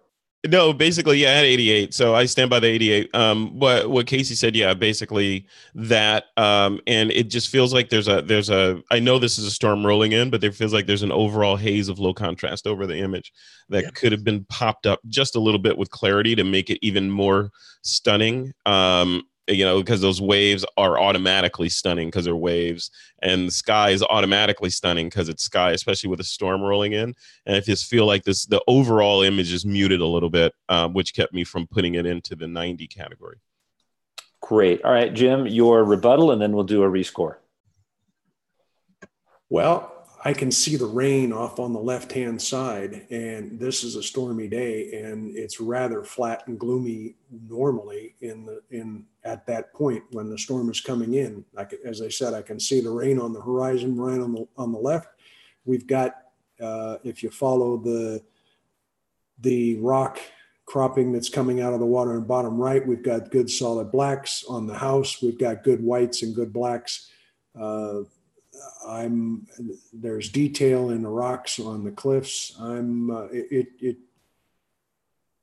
No, basically, yeah, I had 88. So I stand by the 88. What Casey said, yeah, basically that. And it just feels like there's a. I know this is a storm rolling in, but there feels like there's an overall haze of low contrast over the image that
Yep.
could have been popped up just a little bit with clarity to make it even more stunning. Because those waves are automatically stunning because they're waves, and the sky is automatically stunning because it's sky, especially with a storm rolling in. And I just feel like the overall image is muted a little bit, which kept me from putting it into the 90 category.
Great. All right, Jim, your rebuttal, and then we'll do a rescore.
Well, I can see the rain off on the left-hand side, and this is a stormy day, and it's rather flat and gloomy normally at that point when the storm is coming in. As I said, I can see the rain on the horizon right on the left. We've got, if you follow the rock cropping that's coming out of the water in bottom right, we've got good solid blacks on the house. We've got good whites and good blacks. There's detail in the rocks on the cliffs.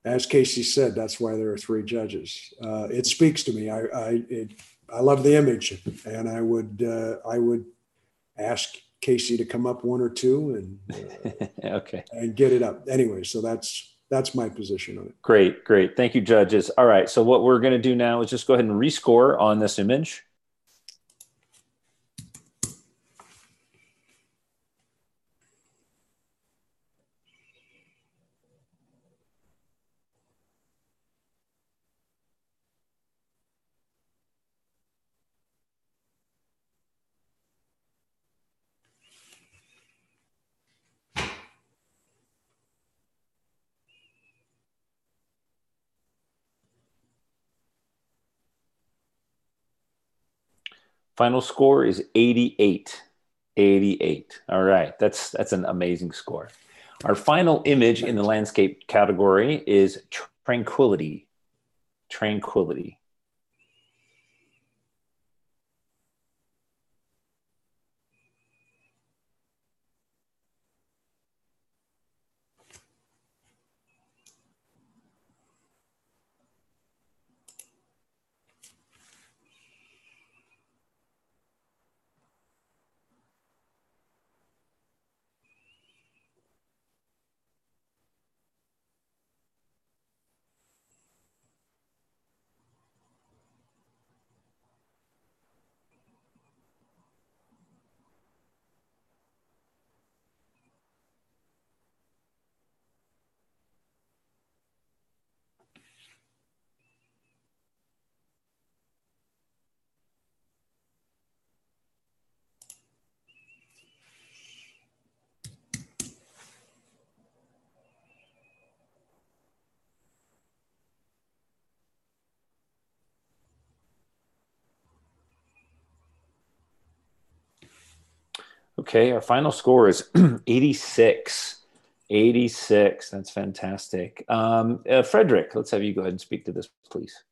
As Casey said, that's why there are three judges. It speaks to me. I love the image, and I would ask Casey to come up one or two and
Okay.
and get it up. Anyway, so that's my position on it.
Great. Thank you, judges. All right. So what we're going to do now is just go ahead and rescore on this image. Final score is 88. 88. All right. That's an amazing score. Our final image in the landscape category is tranquility. Tranquility. Okay, our final score is 86. 86. That's fantastic. Frederick, let's have you go ahead and speak to this, please.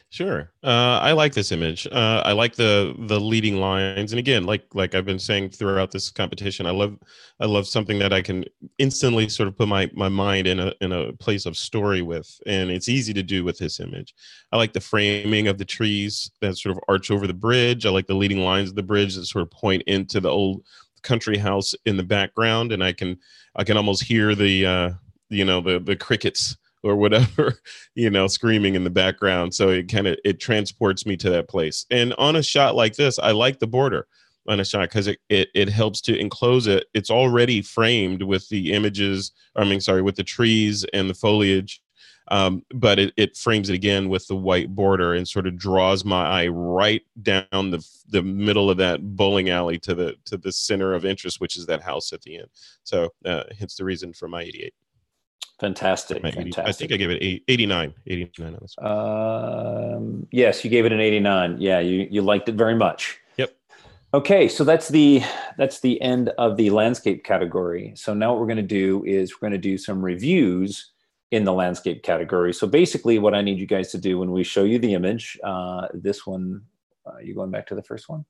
Sure. I like this image. I like the leading lines, and again, like I've been saying throughout this competition, I love something that I can instantly sort of put my mind in a place of story with, and it's easy to do with this image. I like the framing of the trees that sort of arch over the bridge. I like the leading lines of the bridge that sort of point into the old country house in the background, and I can almost hear the crickets or whatever, screaming in the background. So it transports me to that place. And on a shot like this, I like the border on a shot because it helps to enclose it. It's already framed with the images, with the trees and the foliage. But it frames it again with the white border and sort of draws my eye right down the middle of that bowling alley to the center of interest, which is that house at the end. So hence the reason for my 88.
Fantastic.
I think I gave it 89 on this
one. Yes, you gave it an 89. Yeah, you liked it very much.
Yep.
Okay, so that's the end of the landscape category. So now what we're going to do is we're going to do some reviews in the landscape category. So basically what I need you guys to do when we show you the image, this one, you going back to the first one?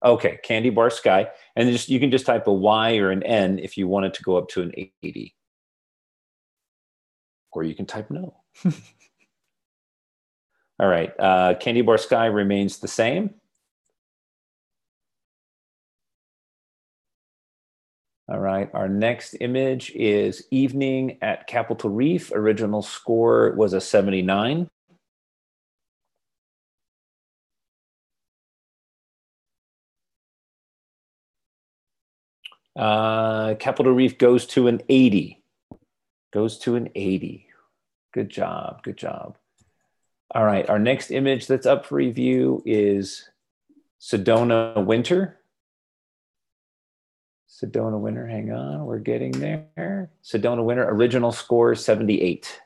Okay, candy bar sky. And you can just type a Y or an N if you want it to go up to an 80. or you can type no. All right, candy bar sky remains the same. All right, our next image is evening at Capitol Reef. Original score was a 79. Capitol Reef goes to an 80. Goes to an 80. Good job, good job. All right, our next image that's up for review is Sedona Winter. Sedona Winter, hang on, we're getting there. Sedona Winter, original score 78.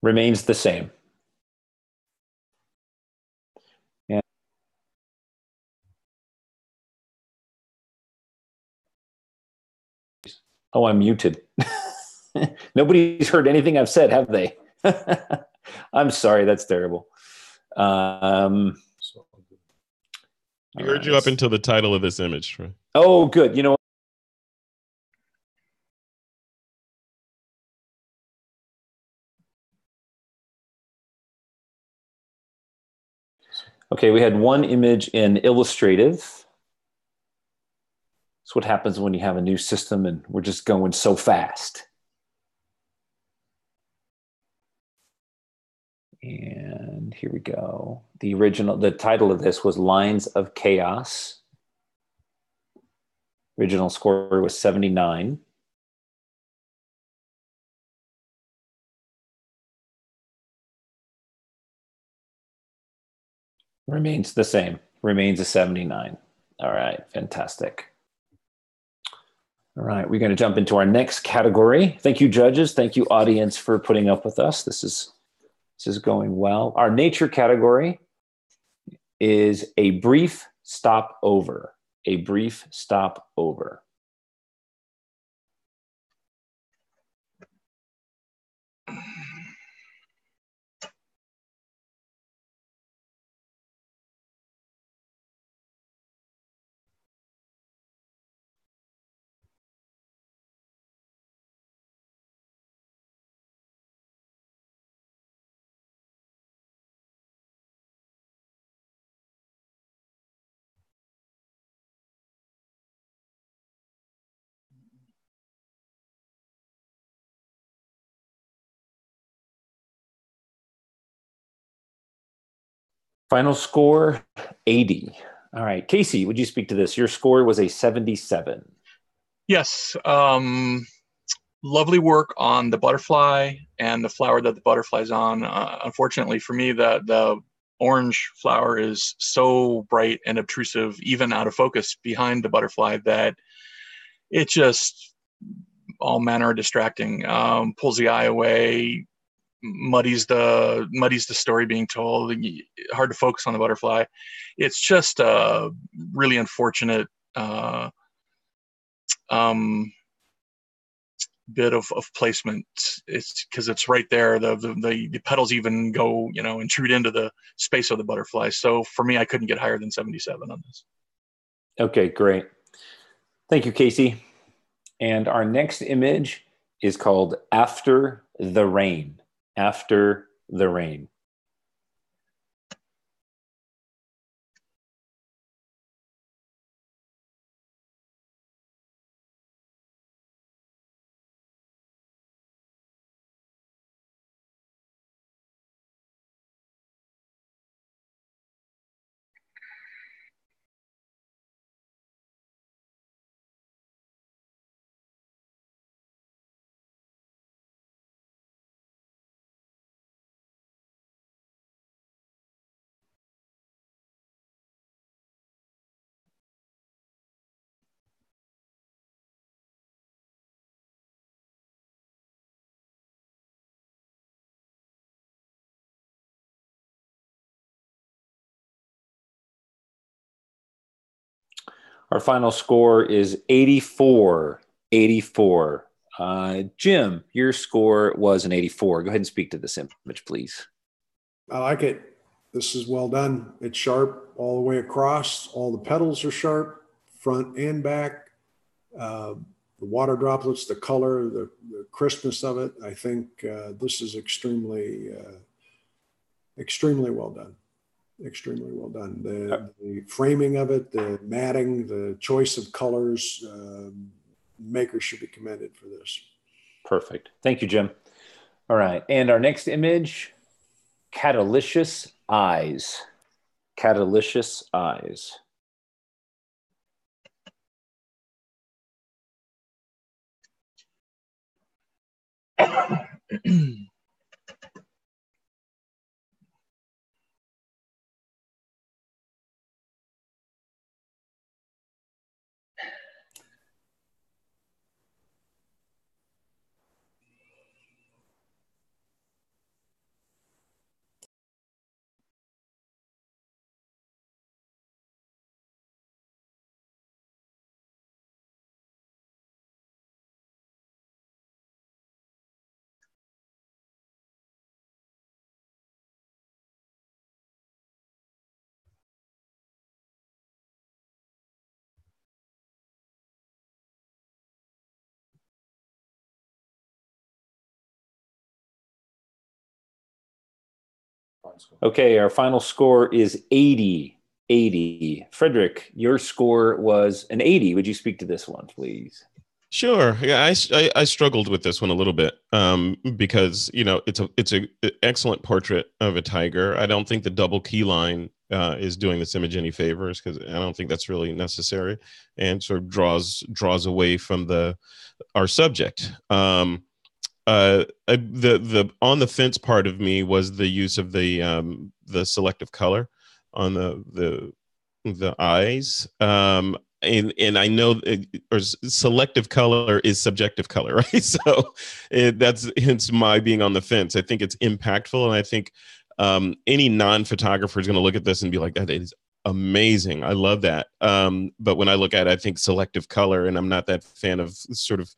Remains the same. And oh, I'm muted. Nobody's heard anything I've said, have they? I'm sorry, that's terrible.
We heard you up until the title of this image. Right?
Oh, good. You know what? Okay, we had one image in illustrative. That's what happens when you have a new system and we're just going so fast. And here we go. The title of this was Lines of Chaos. Original score was 79. Remains the same. Remains a 79. All right, fantastic. All right, we're going to jump into our next category. Thank you, judges. Thank you, audience, for putting up with us. This is going well. Our nature category is a brief stop over. A brief stop over. Final score, 80. All right, Casey, would you speak to this? Your score was a 77.
Yes. Lovely work on the butterfly and the flower that the butterfly's on. Unfortunately for me, the orange flower is so bright and obtrusive, even out of focus behind the butterfly, that it just all manner of distracting, pulls the eye away, muddies the story being told, hard to focus on the butterfly. It's just a really unfortunate bit of placement. It's because it's right there. The petals even go, intrude into the space of the butterfly. So for me, I couldn't get higher than 77 on this.
Okay, great. Thank you, Casey. And our next image is called After the Rain. After the Rain. Our final score is 84. 84. Jim, your score was an 84. Go ahead and speak to this image, please.
I like it. This is well done. It's sharp all the way across. All the petals are sharp, front and back. The water droplets, the color, the crispness of it. I think this is extremely well done. Extremely well done. The framing of it, the matting, the choice of colors, makers should be commended for this.
Perfect. Thank you, Jim. All right. And our next image, Catalicious Eyes. Catalicious Eyes. Okay, our final score is 80. 80. Frederick, your score was an 80. Would you speak to this one, please?
Sure. Yeah, I struggled with this one a little bit because it's a excellent portrait of a tiger. I don't think the double key line is doing this image any favors because I don't think that's really necessary, and sort of draws away from our subject. The on the fence part of me was the use of the selective color on the eyes. And I know selective color is subjective color, right? So that's hence my being on the fence. I think it's impactful, and I think any non-photographer is going to look at this and be like, that is amazing. I love that. But when I look at it, I think selective color, and I'm not that fan of sort of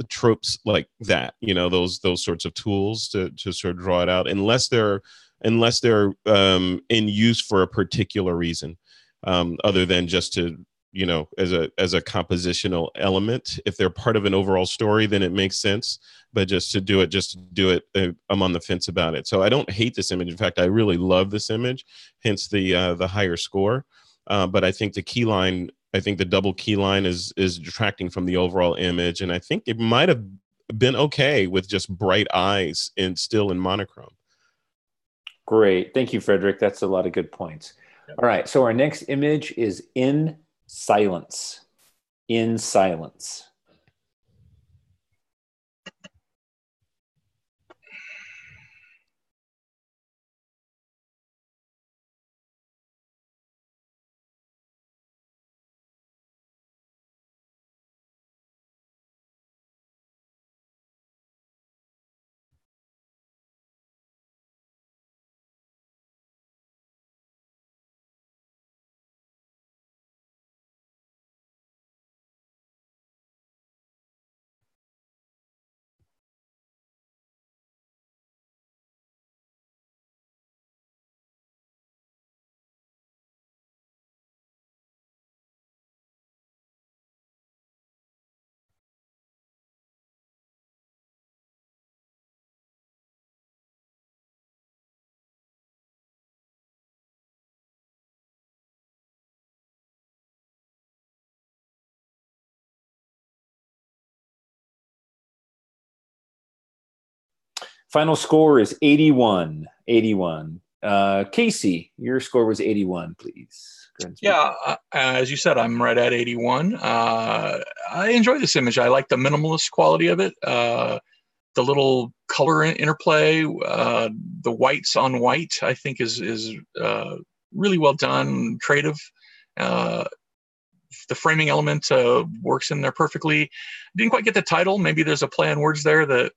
tropes like that, those sorts of tools to sort of draw it out, unless they're in use for a particular reason, other than just to as a compositional element. If they're part of an overall story, then it makes sense. But just to do it, I'm on the fence about it. So I don't hate this image. In fact, I really love this image, hence the higher score. But I think the double key line is detracting from the overall image, and I think it might have been okay with just bright eyes and still in monochrome.
Great. Thank you, Frederick. That's a lot of good points. All right. So our next image is In Silence. In Silence. Final score is 81. 81. Casey, your score was 81, please. Go ahead and speak.
Yeah, as you said, I'm right at 81. I enjoy this image. I like the minimalist quality of it. The little color interplay, the whites on white, I think is really well done, creative. The framing element works in there perfectly. Didn't quite get the title. Maybe there's a play on words there that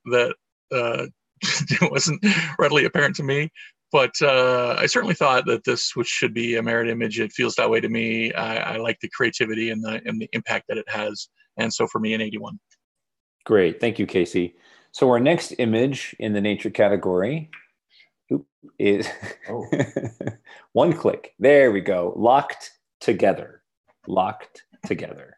wasn't readily apparent to me. But I certainly thought that this should be a merit image. It feels that way to me. I like the creativity and the impact that it has. And so for me, an 81.
Great. Thank you, Casey. So our next image in the nature category is
Oh.
one click. There we go. Locked together. Locked together.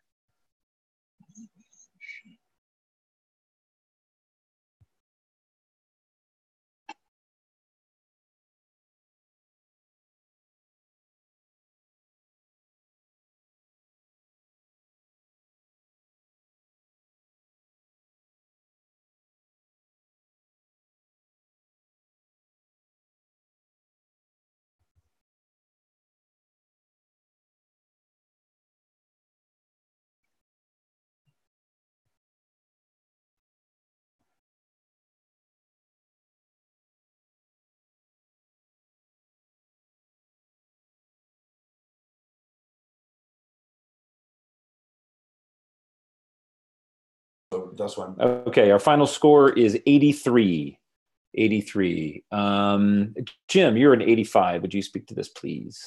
So that's one.
Okay, our final score is 83. 83. Jim, you're an 85. Would you speak to this, please?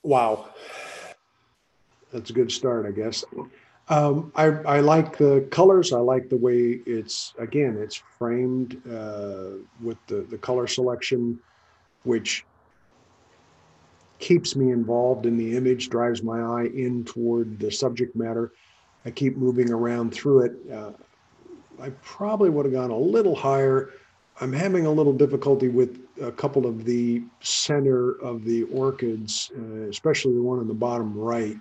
Wow. That's a good start, I guess. I like the colors. I like the way it's framed with the color selection, which keeps me involved in the image, drives my eye in toward the subject matter. I keep moving around through it. I probably would have gone a little higher. I'm having a little difficulty with a couple of the center of the orchids, especially the one in the bottom right,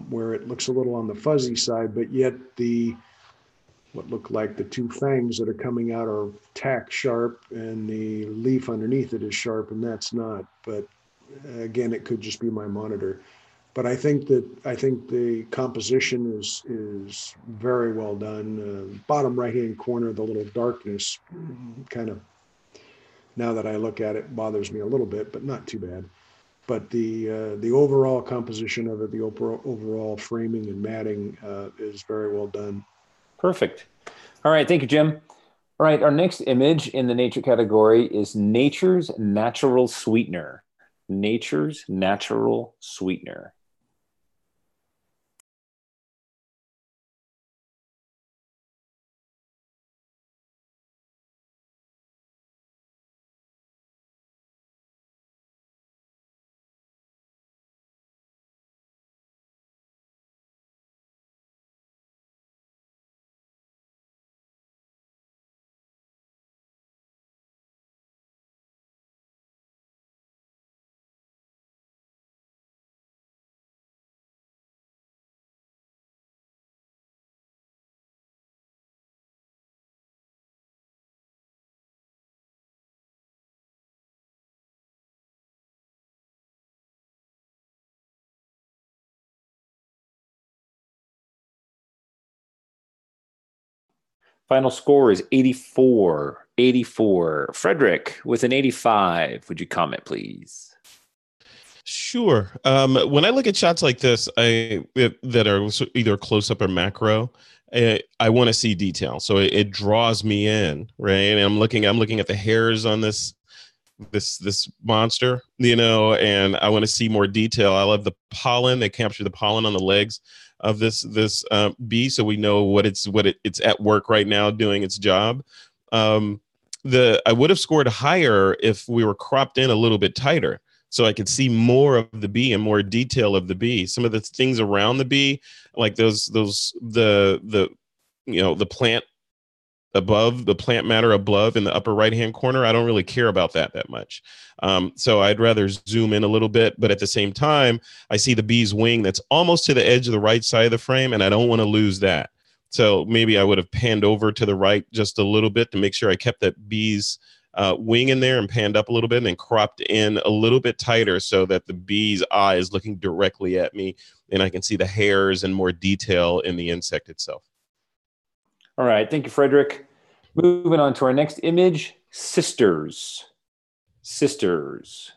where it looks a little on the fuzzy side, but yet what look like the two fangs that are coming out are tack sharp, and the leaf underneath it is sharp, and that's not. But again, it could just be my monitor. But I think the composition is very well done. Bottom right hand corner, the little darkness, kind of, now that I look at it, bothers me a little bit, but not too bad. But the overall composition of it, the overall framing and matting is very well done.
Perfect. All right, thank you, Jim. All right, our next image in the nature category is Nature's Natural Sweetener. Nature's Natural Sweetener. Final score is 84. 84. Frederick with an 85. Would you comment, please?
Sure. When I look at shots like this, that are either close up or macro, I want to see detail. So it draws me in, right? And I'm looking at the hairs on this monster, and I want to see more detail. I love the pollen. They capture the pollen on the legs of this bee, so we know it's at work right now doing its job. I would have scored higher if we were cropped in a little bit tighter, so I could see more of the bee and more detail of the bee. Some of the things around the bee, like the plant above, the plant matter above in the upper right hand corner, I don't really care about that much. So I'd rather zoom in a little bit, but at the same time, I see the bee's wing that's almost to the edge of the right side of the frame, and I don't want to lose that. So maybe I would have panned over to the right just a little bit to make sure I kept that bee's wing in there, and panned up a little bit and then cropped in a little bit tighter so that the bee's eye is looking directly at me and I can see the hairs and more detail in the insect itself.
All right, thank you, Frederick. Moving on to our next image, sisters. Sisters.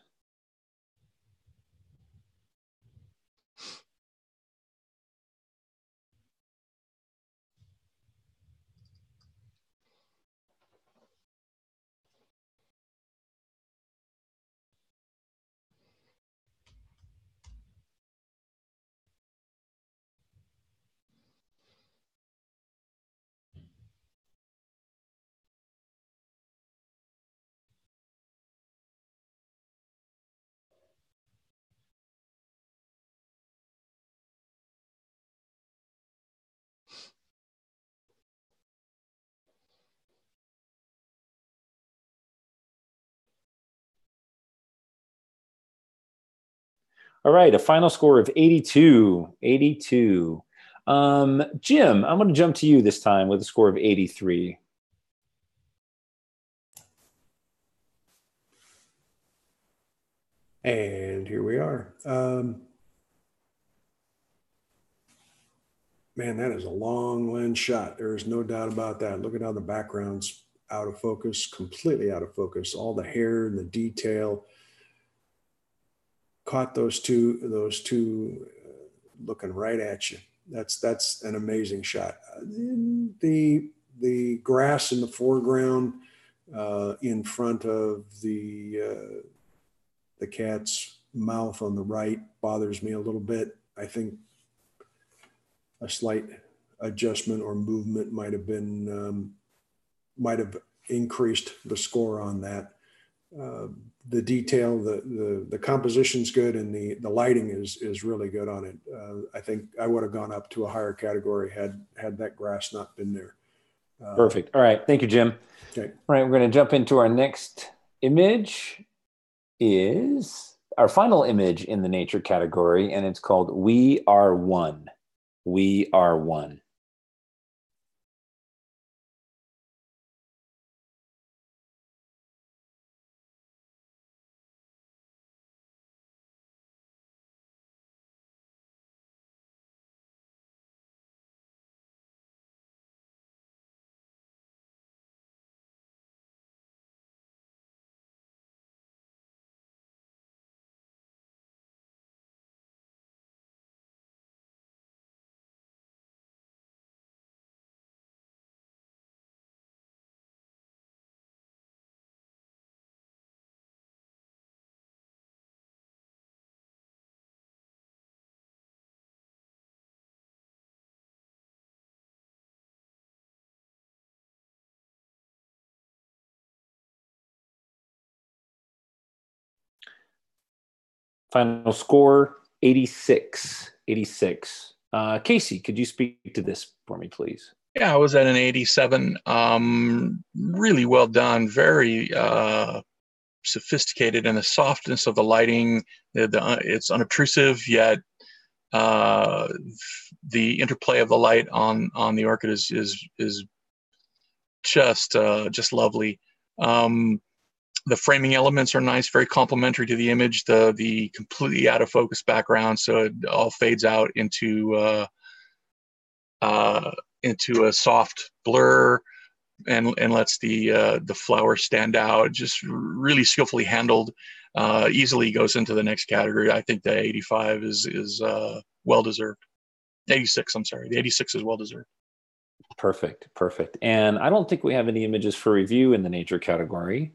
All right, a final score of 82. 82. Jim, I'm going to jump to you this time with a score of 83.
And here we are. Man, that is a long lens shot. There is no doubt about that. Look at how the background's out of focus, completely out of focus. All the hair and the detail. Caught those two looking right at you. That's an amazing shot. The grass in the foreground in front of the cat's mouth on the right bothers me a little bit. I think a slight adjustment or movement might have increased the score on that. The detail, the composition's good, and the lighting is really good on it. I think I would have gone up to a higher category had that grass not been there.
Perfect. All right. Thank you, Jim.
Okay.
All right. We're going to jump into our next image. Is our final image in the nature category, and it's called We Are One. We Are One. Final score, 86. 86. Casey, could you speak to this for me, please?
Yeah, I was at an 87. Really well done. Very sophisticated, and the softness of the lighting. It's unobtrusive, yet the interplay of the light on the orchid is just lovely. The framing elements are nice, very complementary to the image. The completely out of focus background, so it all fades out into a soft blur, and lets the flower stand out. Just really skillfully handled. Easily goes into the next category. I think the 85 is well deserved. 86, I'm sorry. The 86 is well deserved.
Perfect. Perfect. And I don't think we have any images for review in the nature category.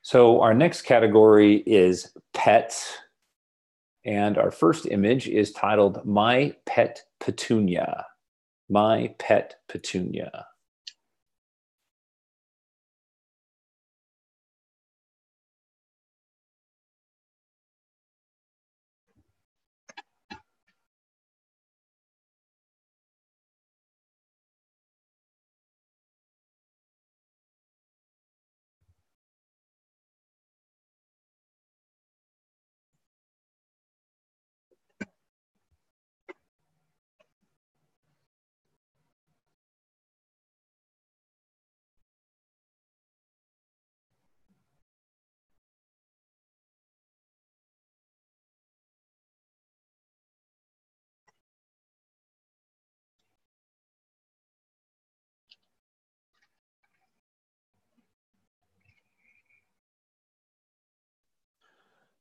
So our next category is pets. And our first image is titled My Pet Petunia. My Pet Petunia.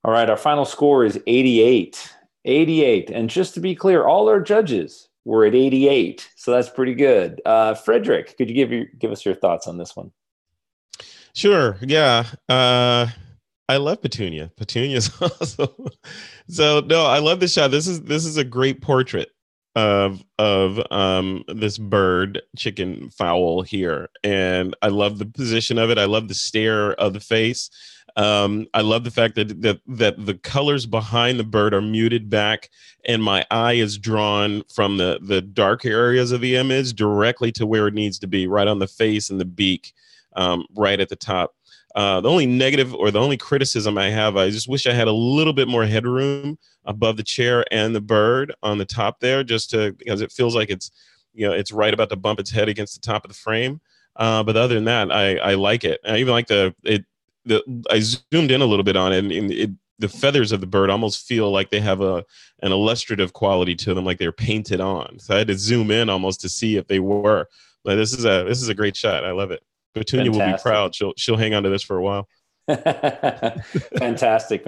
All right, our final score is 88. 88. And just to be clear, all our judges were at 88. So that's pretty good. Frederick, could you give us your thoughts on this one?
Sure. Yeah. I love Petunia. Petunia's awesome. So no, I love this shot. This is a great portrait of this bird, chicken fowl here, and I love the position of it. I love the stare of the face. I love the fact that the colors behind the bird are muted back, and my eye is drawn from the dark areas of the image directly to where it needs to be, right on the face and the beak, right at the top. The only negative or the only criticism I have, I just wish I had a little bit more headroom above the chair and the bird on the top there, because it feels like it's, it's right about to bump its head against the top of the frame. But other than that, I like it. I even like I zoomed in a little bit on it, and the feathers of the bird almost feel like they have an illustrative quality to them, like they're painted on. So I had to zoom in almost to see if they were. But this is a great shot. I love it. Petunia will be proud. She'll hang on to this for a while.
Fantastic.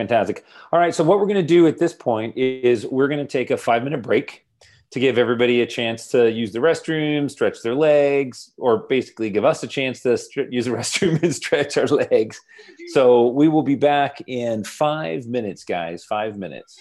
All right. So what we're going to do at this point is we're going to take a 5-minute break to give everybody a chance to use the restroom, stretch their legs, or basically give us a chance to use the restroom and stretch our legs. So we will be back in 5 minutes, guys. 5 minutes.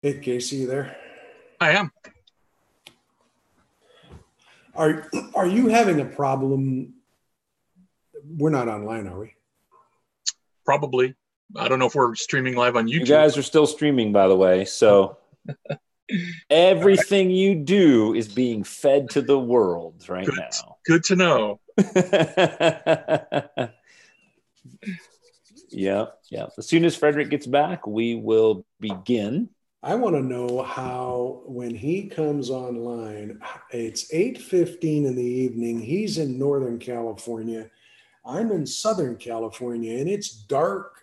Hey, Casey, you there?
I am.
Are you having a problem? We're not online, are we?
Probably. I don't know if we're streaming live on YouTube.
You guys are still streaming, by the way. So everything you do is being fed to the world right now.
Good to know.
Yeah, yeah. As soon as Frederick gets back, we will begin.
I want to know how, when he comes online, it's 8:15 in the evening. He's in Northern California. I'm in Southern California, and it's dark,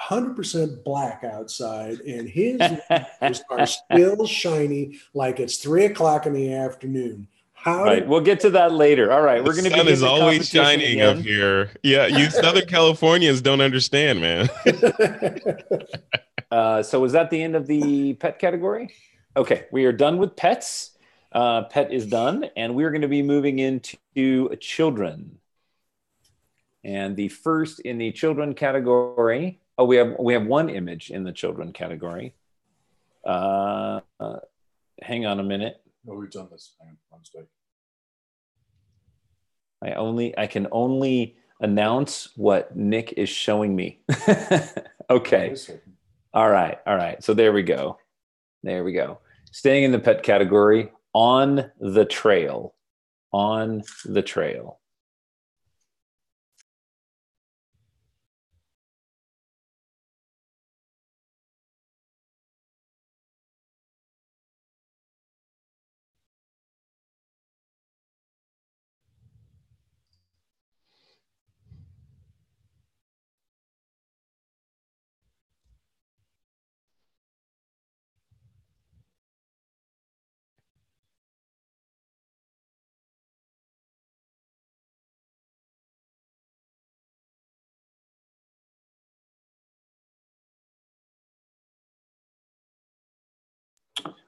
100% black outside, and his windows are still shiny like it's 3 o'clock in the afternoon. How
Right. We'll get to that later. All right.
The
We're going to
sun
begin
is
the
always
competition
shining up
again.
here. Yeah, you Southern Californians don't understand, man.
So was that the end of the pet category? Okay, we are done with pets. Pet is done, and we're going to be moving into children. And the first in the children category. Oh, we have one image in the children category. Hang on a minute.
Oh, we've done this. Hang on, one mistake.
I can only announce what Nick is showing me. Okay. All right. So there we go. Staying in the pet category, on the trail. On the trail.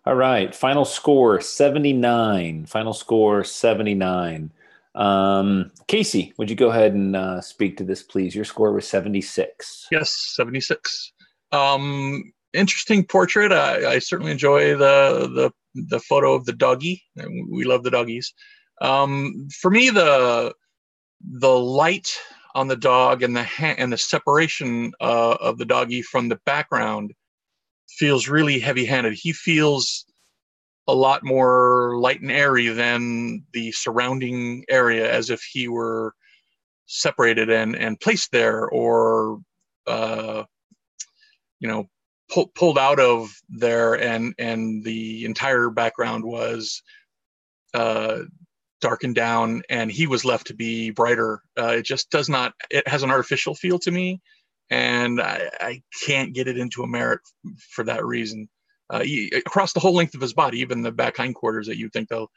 All right. Final score 79. Casey, would you go ahead and speak to this, please? Your score was 76.
Yes, 76. Interesting portrait. I certainly enjoy the photo of the doggy. We love the doggies. For me, the light on the dog and the separation of the doggy from the background feels really heavy-handed. He feels a lot more light and airy than the surrounding area, as if he were separated and placed there, or pulled out of there, and the entire background was darkened down, and he was left to be brighter. It just does not. It has an artificial feel to me, and I can't get it into a merit for that reason. Across the whole length of his body, even the back hindquarters, that you'd think the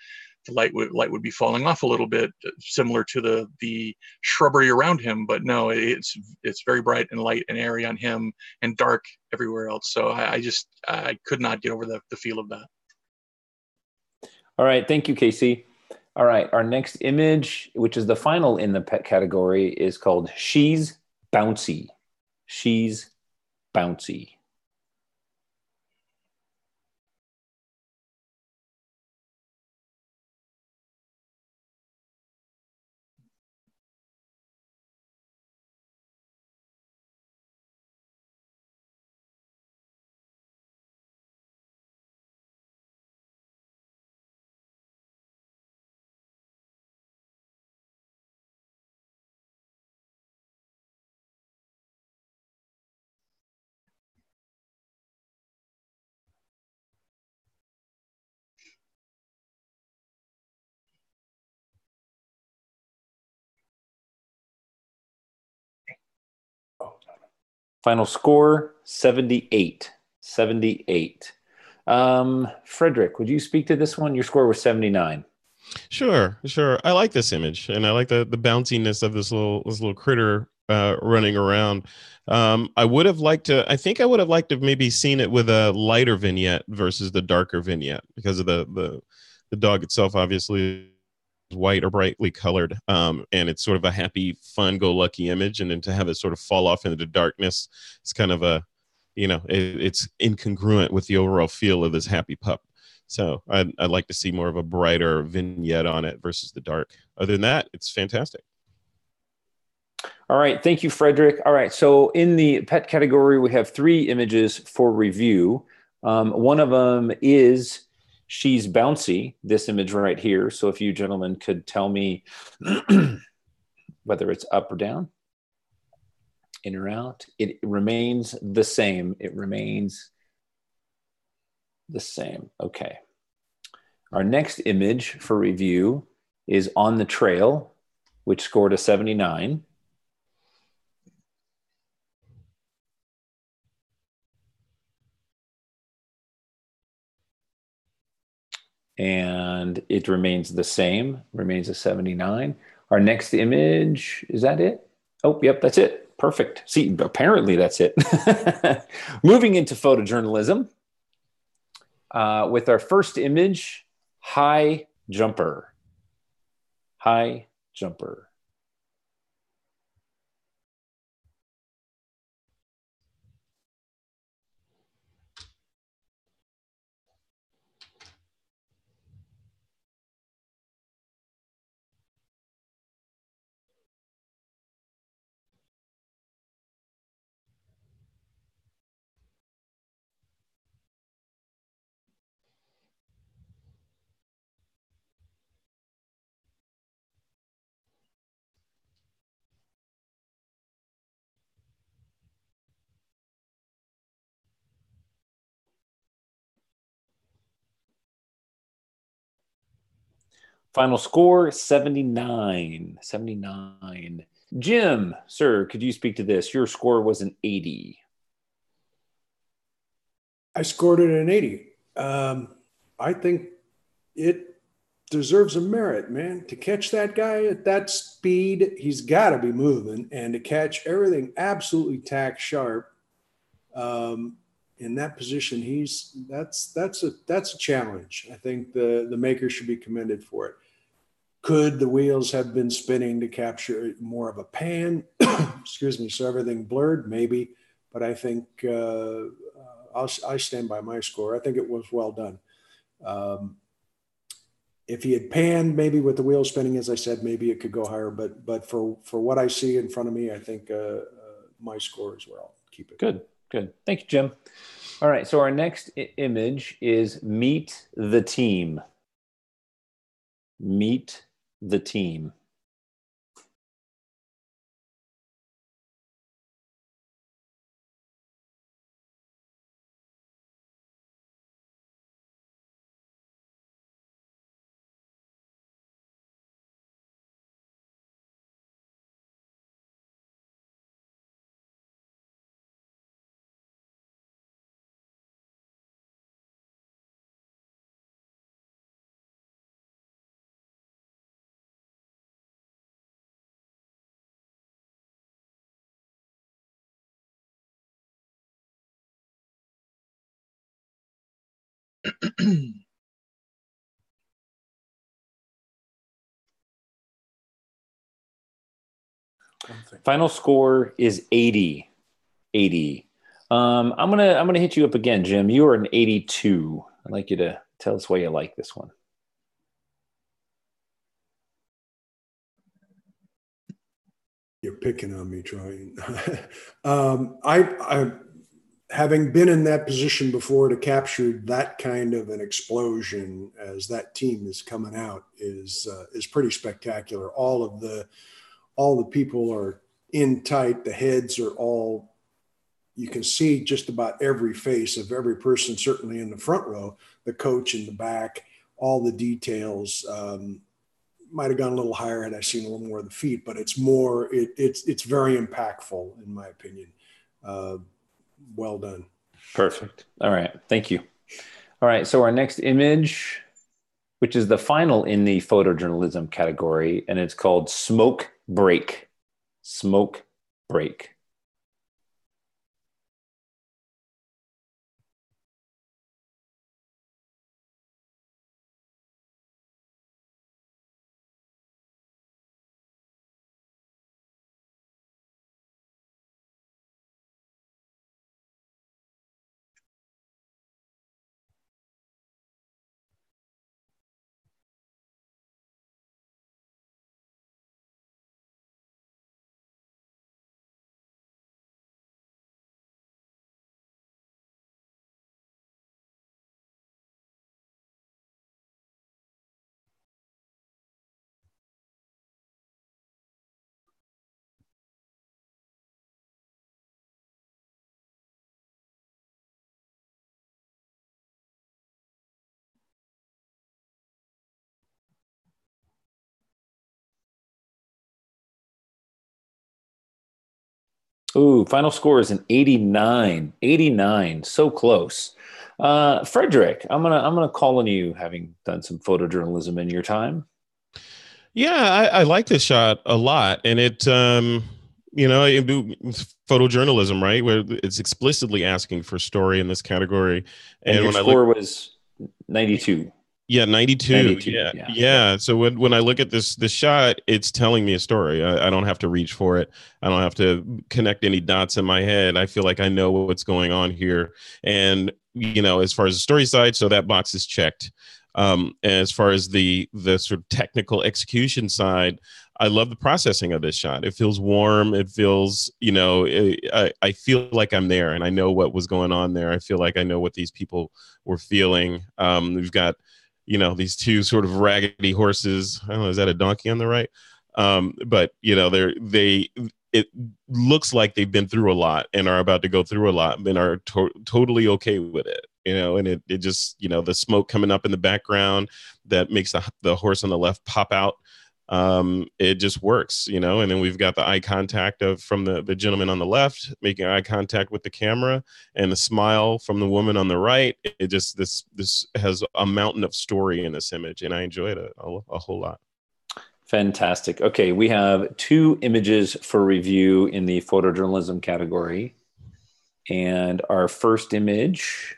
light would be falling off a little bit, similar to the shrubbery around him. But no, it's very bright and light and airy on him, and dark everywhere else. So I could not get over the feel of that.
All right. Thank you, Casey. All right. Our next image, which is the final in the pet category, is called She's Bouncy. She's Bouncy. Final score 78. 78. Frederick, would you speak to this one? Your score was 79.
Sure. I like this image, and I like the bounciness of this little critter running around. I would have liked to. I think I would have liked to have maybe seen it with a lighter vignette versus the darker vignette, because of the dog itself, obviously white or brightly colored, and it's sort of a happy, fun-go-lucky image, and then to have it sort of fall off into the darkness, it's kind of it's incongruent with the overall feel of this happy pup. So I'd like to see more of a brighter vignette on it versus the dark. Other than that, it's fantastic.
All right. Thank you, Frederick. All right. So in the pet category, we have 3 images for review. One of them is She's Bouncy, this image right here. So if you gentlemen could tell me whether it's up or down. In or out? It remains the same. It remains the same. Okay. Our next image for review is On the Trail, which scored a 79. And it remains the same, remains a 79. Our next image, is that it? Oh, yep, that's it. Perfect. See, apparently that's it. Moving into photojournalism with our first image, High Jumper. High Jumper. Final score 79. 79. Jim, sir, could you speak to this? Your score was an 80.
I scored it an 80. I think it deserves a merit, man. To catch that guy at that speed, he's got to be moving, and to catch everything absolutely tack sharp in that position, that's a challenge. I think the maker should be commended for it. Could the wheels have been spinning to capture more of a pan? Excuse me, so everything blurred, maybe. But I think I stand by my score. I think it was well done. If he had panned, maybe with the wheels spinning, as I said, maybe it could go higher. But for what I see in front of me, I think my score as well. Keep it.
Good, good. Thank you, Jim. All right, so our next image is Meet the Team. Meet the Team. Final score is 80. 80. I'm gonna hit you up again, Jim. You are an 82. I'd like you to tell us why you like this one.
You're picking on me, Troy. I having been in that position before to capture that kind of an explosion as that team is coming out is pretty spectacular. All the people are in tight. The heads are all. You can see just about every face of every person, certainly in the front row, the coach in the back, all the details. Might have gone a little higher had I seen a little more of the feet, but it's more. It's very impactful in my opinion. Well done.
Perfect. All right. Thank you. All right. So our next image, which is the final in the photojournalism category, and it's called Smoke Break. Smoke Break. Ooh, final score is an 89. 89, so close. Frederick, I'm gonna call on you, having done some photojournalism in your time.
Yeah, I like this shot a lot, and it's photojournalism, right? Where it's explicitly asking for story in this category.
And
And
your
when I look,
score was 92.
yeah, 92.
92.
Yeah,
Yeah. Yep.
yeah. So when I look at this shot, it's telling me a story. I don't have to reach for it. I don't have to connect any dots in my head. I feel like I know what's going on here. And as far as the story side, so that box is checked. As far as the sort of technical execution side, I love the processing of this shot. It feels warm. It feels, I feel like I'm there and I know what was going on there. I feel like I know what these people were feeling. We've got, these two sort of raggedy horses. I don't know, is that a donkey on the right? But it looks like they've been through a lot and are about to go through a lot and are totally okay with it. And it just, the smoke coming up in the background that makes the horse on the left pop out. It just works, and then we've got the eye contact from the gentleman on the left making eye contact with the camera, and the smile from the woman on the right. It just, this has a mountain of story in this image, and I enjoyed it a whole lot.
Fantastic. Okay, we have two images for review in the photojournalism category. And our first image,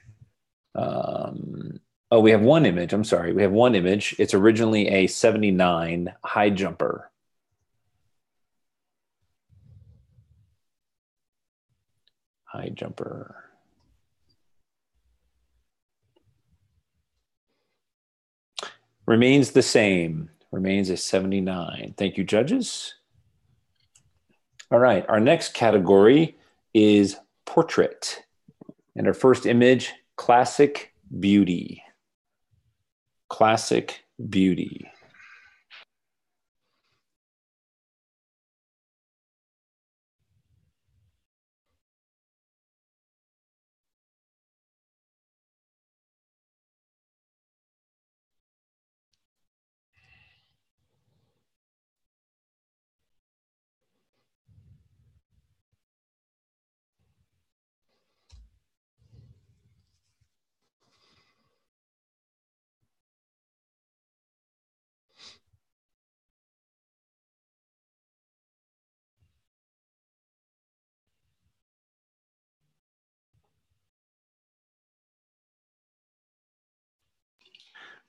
we have one image. I'm sorry. We have one image. It's originally a 79 high jumper. High jumper. Remains the same. Remains a 79. Thank you, judges. All right. Our next category is portrait. And our first image, classic beauty. Classic beauty.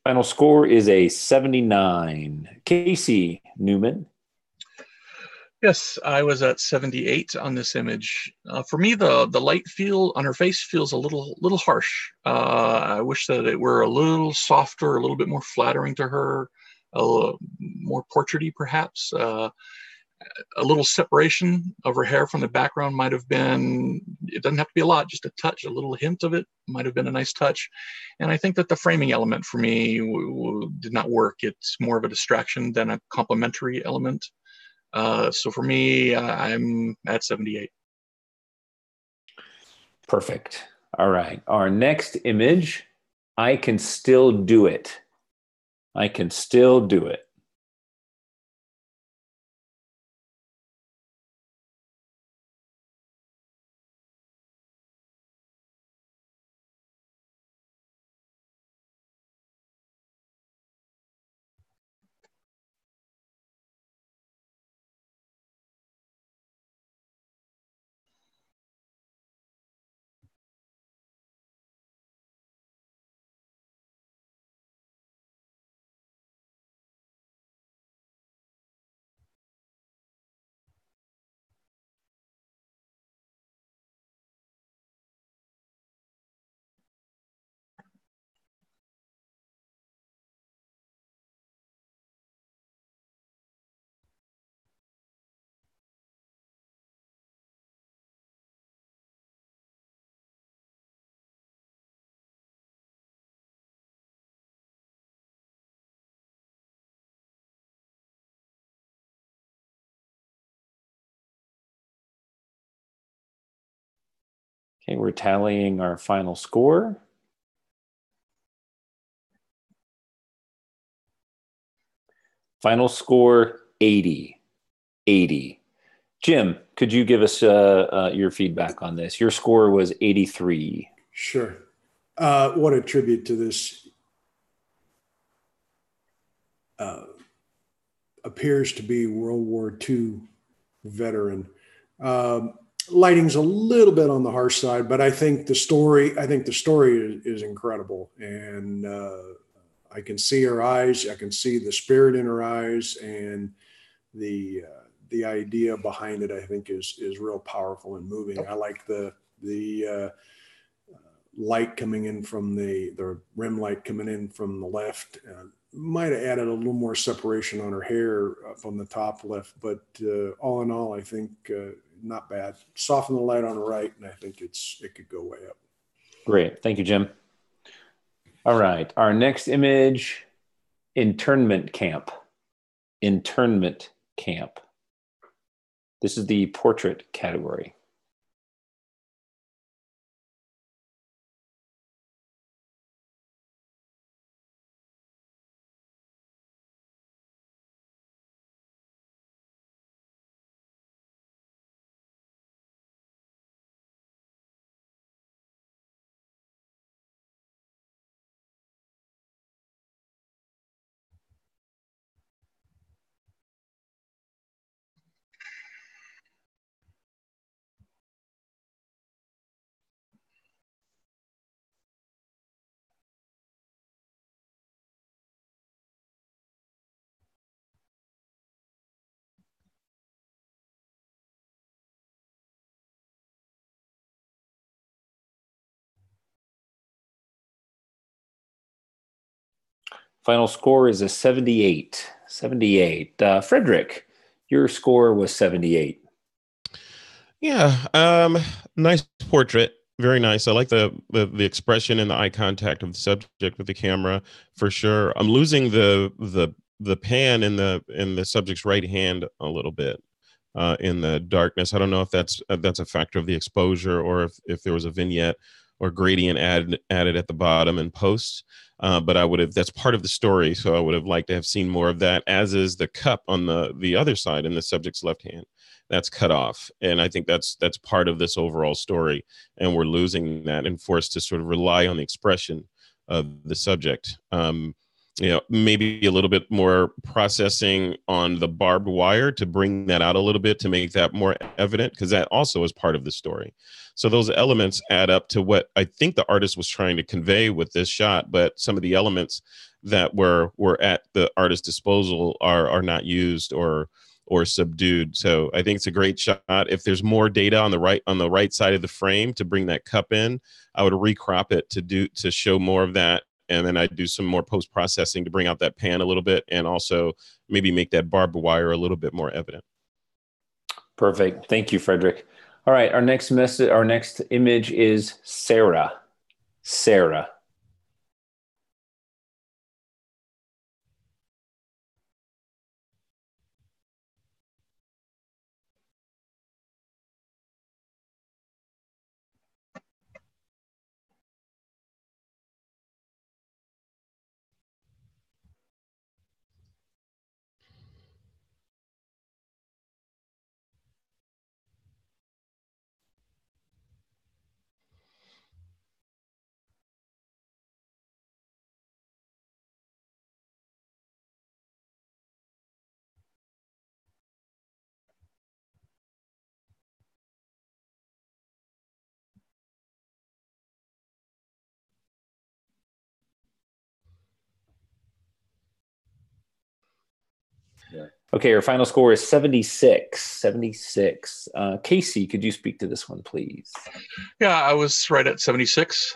Final score is a 79. Casey Newman.
Yes, I was at 78 on this image. For me, the light feel on her face feels a little harsh. I wish that it were a little softer, a little bit more flattering to her, a little more portraity perhaps. A little separation of her hair from the background might have been, it doesn't have to be a lot, just a touch, a little hint of it might have been a nice touch. And I think that the framing element for me did not work. It's more of a distraction than a complementary element. So for me, I'm at 78.
Perfect. All right. Our next image, I can still do it. I can still do it. Okay, we're tallying our final score. Final score 80. 80. Jim, could you give us your feedback on this? Your score was 83.
Sure. What a tribute to this appears to be World War II veteran. Lighting's a little bit on the harsh side, but I think the story is incredible, and I can see her eyes. I can see the spirit in her eyes, and the idea behind it, I think, is real powerful and moving. I like the light coming in from the rim light coming in from the left. Might have added a little more separation on her hair up on the top left, but all in all, I think not bad. Soften the light on the right, and I think it could go way up.
Great. Thank you, Jim. All right. Our next image, internment camp. Internment camp. This is the portrait category. Final score is a 78. 78. Frederick, your score was 78.
Yeah, nice portrait. Very nice. I like the expression and the eye contact of the subject with the camera for sure. I'm losing the pan in the subject's right hand a little bit in the darkness. I don't know if that's a factor of the exposure or if there was a vignette or gradient added at the bottom in post. But that's part of the story. So I would have liked to have seen more of that, as is the cup on the other side in the subject's left hand. That's cut off. And I think that's part of this overall story. And we're losing that and forced to sort of rely on the expression of the subject. Maybe a little bit more processing on the barbed wire to bring that out a little bit, to make that more evident, because that also is part of the story. So those elements add up to what I think the artist was trying to convey with this shot, but some of the elements that were at the artist's disposal are not used or subdued. So I think it's a great shot. If there's more data on the right side of the frame to bring that cup in, I would recrop it to show more of that. And then I'd do some more post-processing to bring out that pan a little bit, and also maybe make that barbed wire a little bit more evident.
Perfect. Thank you, Frederick. All right. Our next image is Sarah. Sarah. Okay, our final score is 76. 76. Casey, could you speak to this one, please?
Yeah, I was right at 76,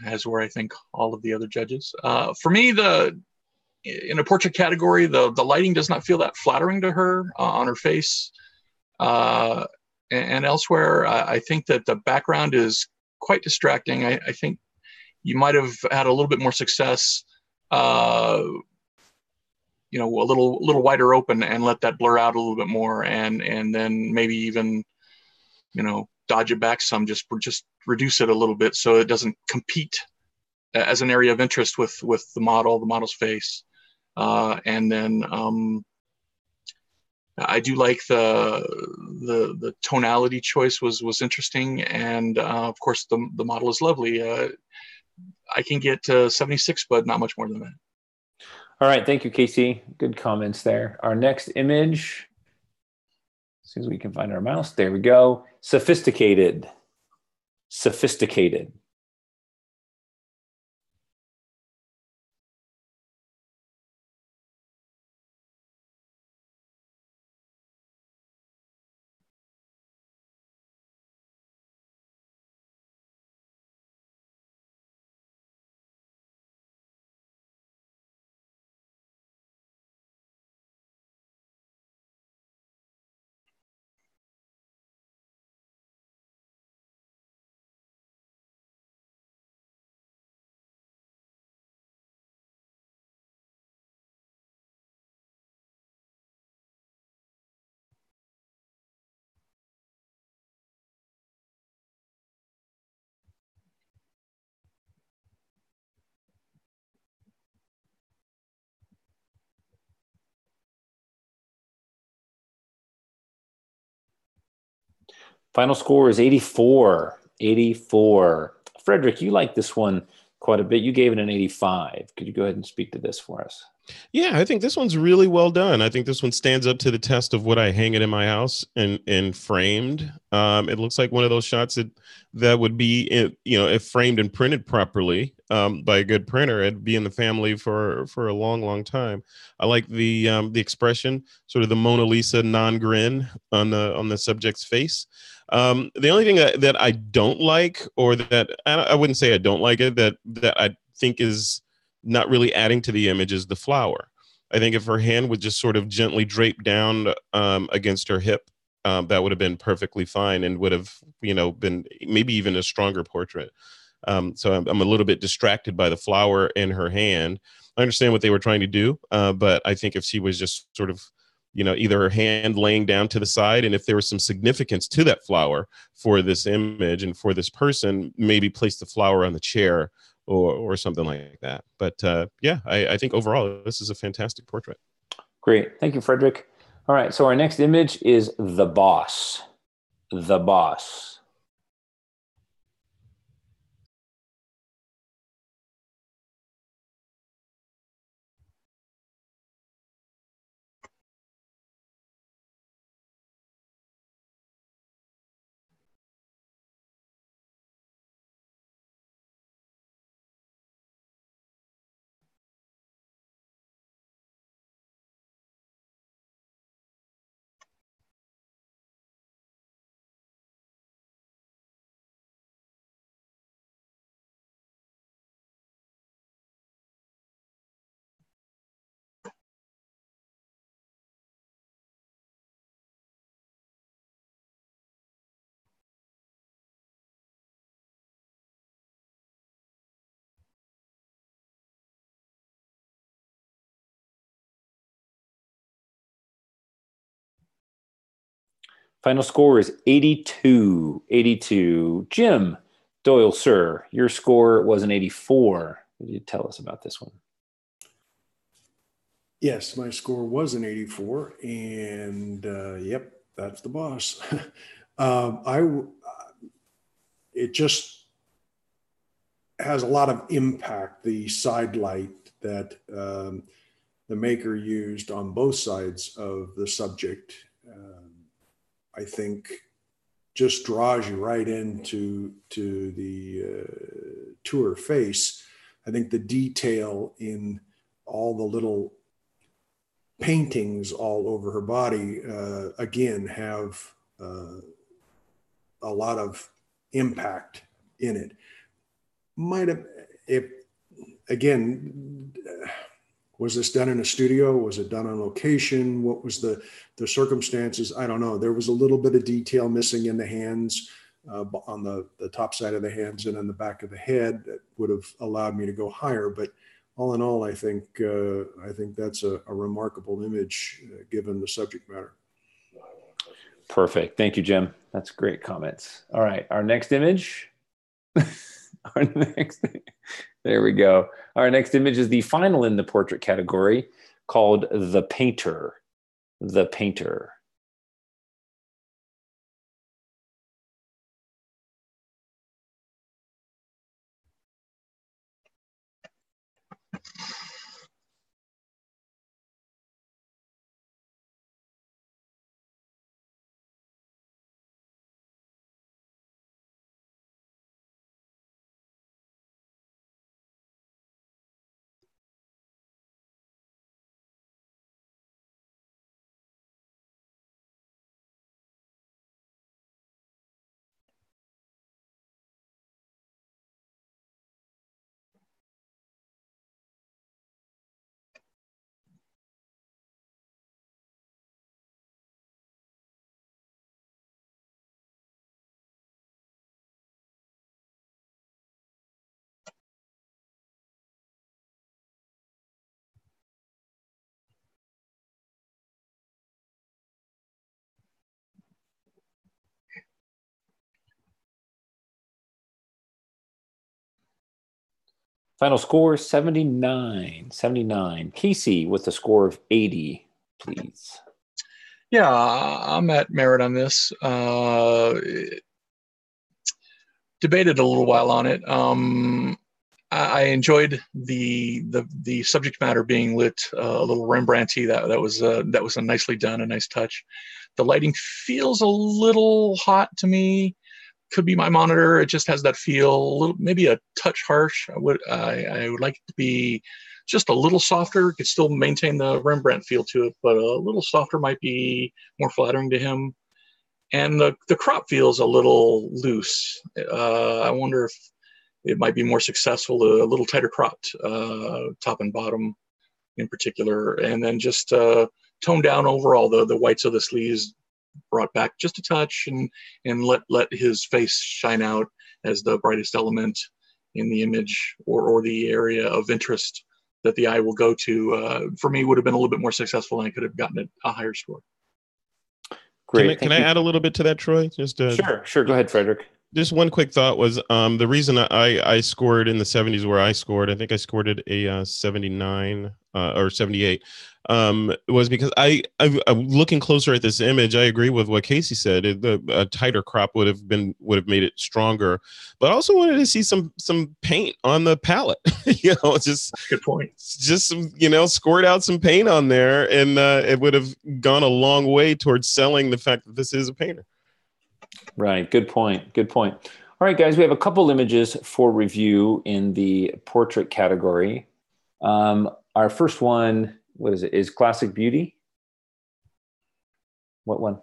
as were I think all of the other judges. For me, in a portrait category, the lighting does not feel that flattering to her on her face and elsewhere. I think that the background is quite distracting. I think you might have had a little bit more success a little wider open and let that blur out a little bit more, and then maybe even dodge it back some, just reduce it a little bit so it doesn't compete as an area of interest with the model's face, and then I do like the tonality choice was interesting, and of course the model is lovely. I can get 76, but not much more than that.
All right, thank you, Casey. Good comments there. Our next image, as soon as we can find our mouse, there we go. Sophisticated. Sophisticated. Final score is 84. 84. Frederick, you like this one quite a bit. You gave it an 85. Could you go ahead and speak to this for us?
Yeah, I think this one's really well done. I think this one stands up to the test of what I hang it in my house and framed. It looks like one of those shots that would be, if framed and printed properly by a good printer, it'd be in the family for a long, long time. I like the expression, sort of the Mona Lisa non-grin on the subject's face. The only thing that I don't like, or that I wouldn't say I don't like it, that I think is not really adding to the image, is the flower. I think if her hand would just sort of gently drape down against her hip, that would have been perfectly fine and would have, been maybe even a stronger portrait. So I'm a little bit distracted by the flower in her hand. I understand what they were trying to do, but I think if she was just sort of, either her hand laying down to the side, and if there was some significance to that flower for this image and for this person, maybe place the flower on the chair or something like that. But yeah, I think overall, this is a fantastic portrait.
Great. Thank you, Frederick. All right. So our next image is the boss. The boss. Final score is 82. 82. Jim Doyle, sir, your score was an 84. Could you tell us about this one?
Yes, my score was an 84, and yep, that's the boss. It just has a lot of impact. The side light that the maker used on both sides of the subject, I think, just draws you right into to her face. I think the detail in all the little paintings all over her body, again, have a lot of impact in it. Might have, if again, was this done in a studio? Was it done on location? What was the circumstances? I don't know. There was a little bit of detail missing in the hands, on the top side of the hands and on the back of the head, that would have allowed me to go higher. But all in all, I think that's a remarkable image given the subject matter.
Perfect. Thank you, Jim. That's great comments. All right. Our next image. There we go. Our next image is the final in the portrait category, called The Painter. the painter? Final score 79. 79. Casey with a score of 80, please.
Yeah, I'm at merit on this. Debated a little while on it. I enjoyed the subject matter being lit a little Rembrandty. That was a nicely done, a nice touch. The lighting feels a little hot to me. Could be my monitor. It just has that feel, a little, maybe a touch harsh. I would like it to be just a little softer. Could still maintain the Rembrandt feel to it, but a little softer might be more flattering to him. And the crop feels a little loose. I wonder if it might be more successful, a little tighter cropped, top and bottom in particular, and then just tone down overall the whites of the sleeves, brought back just a touch, and let his face shine out as the brightest element in the image or the area of interest that the eye will go to. For me, would have been a little bit more successful, and I could have gotten a higher score.
Great.
Can I add a little bit to that, Troy? Just
sure. Go ahead, Frederick.
Just one quick thought was the reason I scored in the 70s where I scored, I think I scored it a 79 or 78, was because I'm looking closer at this image. I agree with what Casey said. A tighter crop would have made it stronger, but I also wanted to see some paint on the palette. Just
good point.
Just some, squirt out some paint on there, and it would have gone a long way towards selling the fact that this is a painter.
Right. Good point. All right, guys, we have a couple images for review in the portrait category. Our first one, what is it? Is Classic Beauty? What one?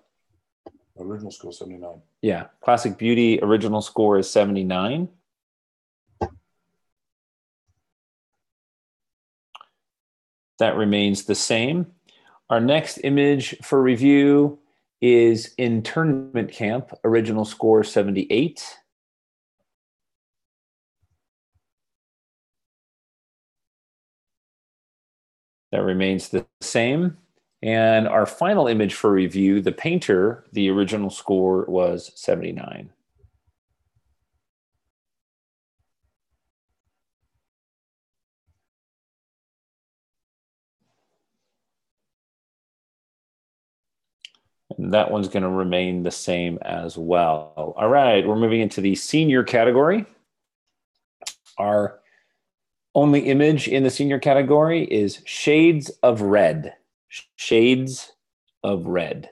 Original score 79.
Yeah. Classic Beauty original score is 79. That remains the same. Our next image for review is Internment Camp, original score 78. That remains the same. And our final image for review, The Painter, the original score was 79. And that one's going to remain the same as well. All right, we're moving into the senior category. Our only image in the senior category is Shades of Red. Shades of Red.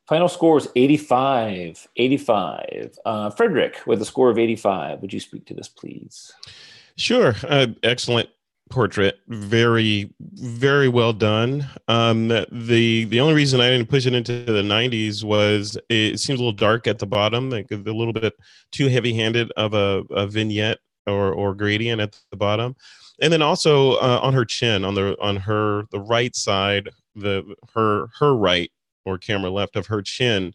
Final score is 85. 85. Frederick, with a score of 85, would you speak to this, please?
Sure. Excellent portrait. Very, very well done. The only reason I didn't push it into the 90s was it seems a little dark at the bottom, like a little bit too heavy-handed of a vignette or gradient at the bottom. And then also on her chin, on the right side, her right or camera left of her chin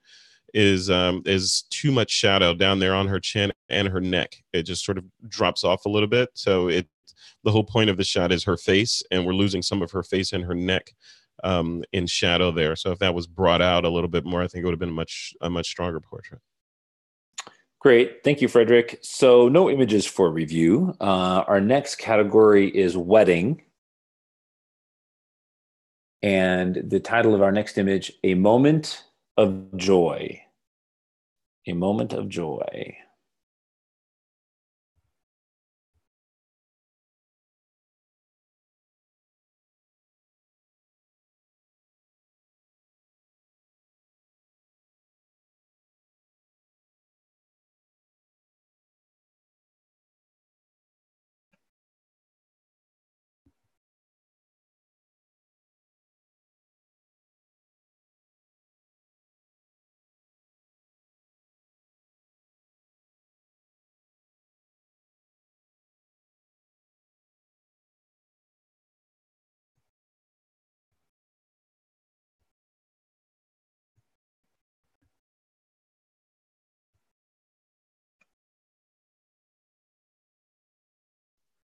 is too much shadow down there on her chin and her neck. It just sort of drops off a little bit. So the whole point of the shot is her face, and we're losing some of her face and her neck in shadow there. So if that was brought out a little bit more, I think it would have been a much stronger portrait.
Great. Thank you, Frederick. So no images for review. Our next category is wedding. And the title of our next image, A Moment of Joy. A Moment of Joy.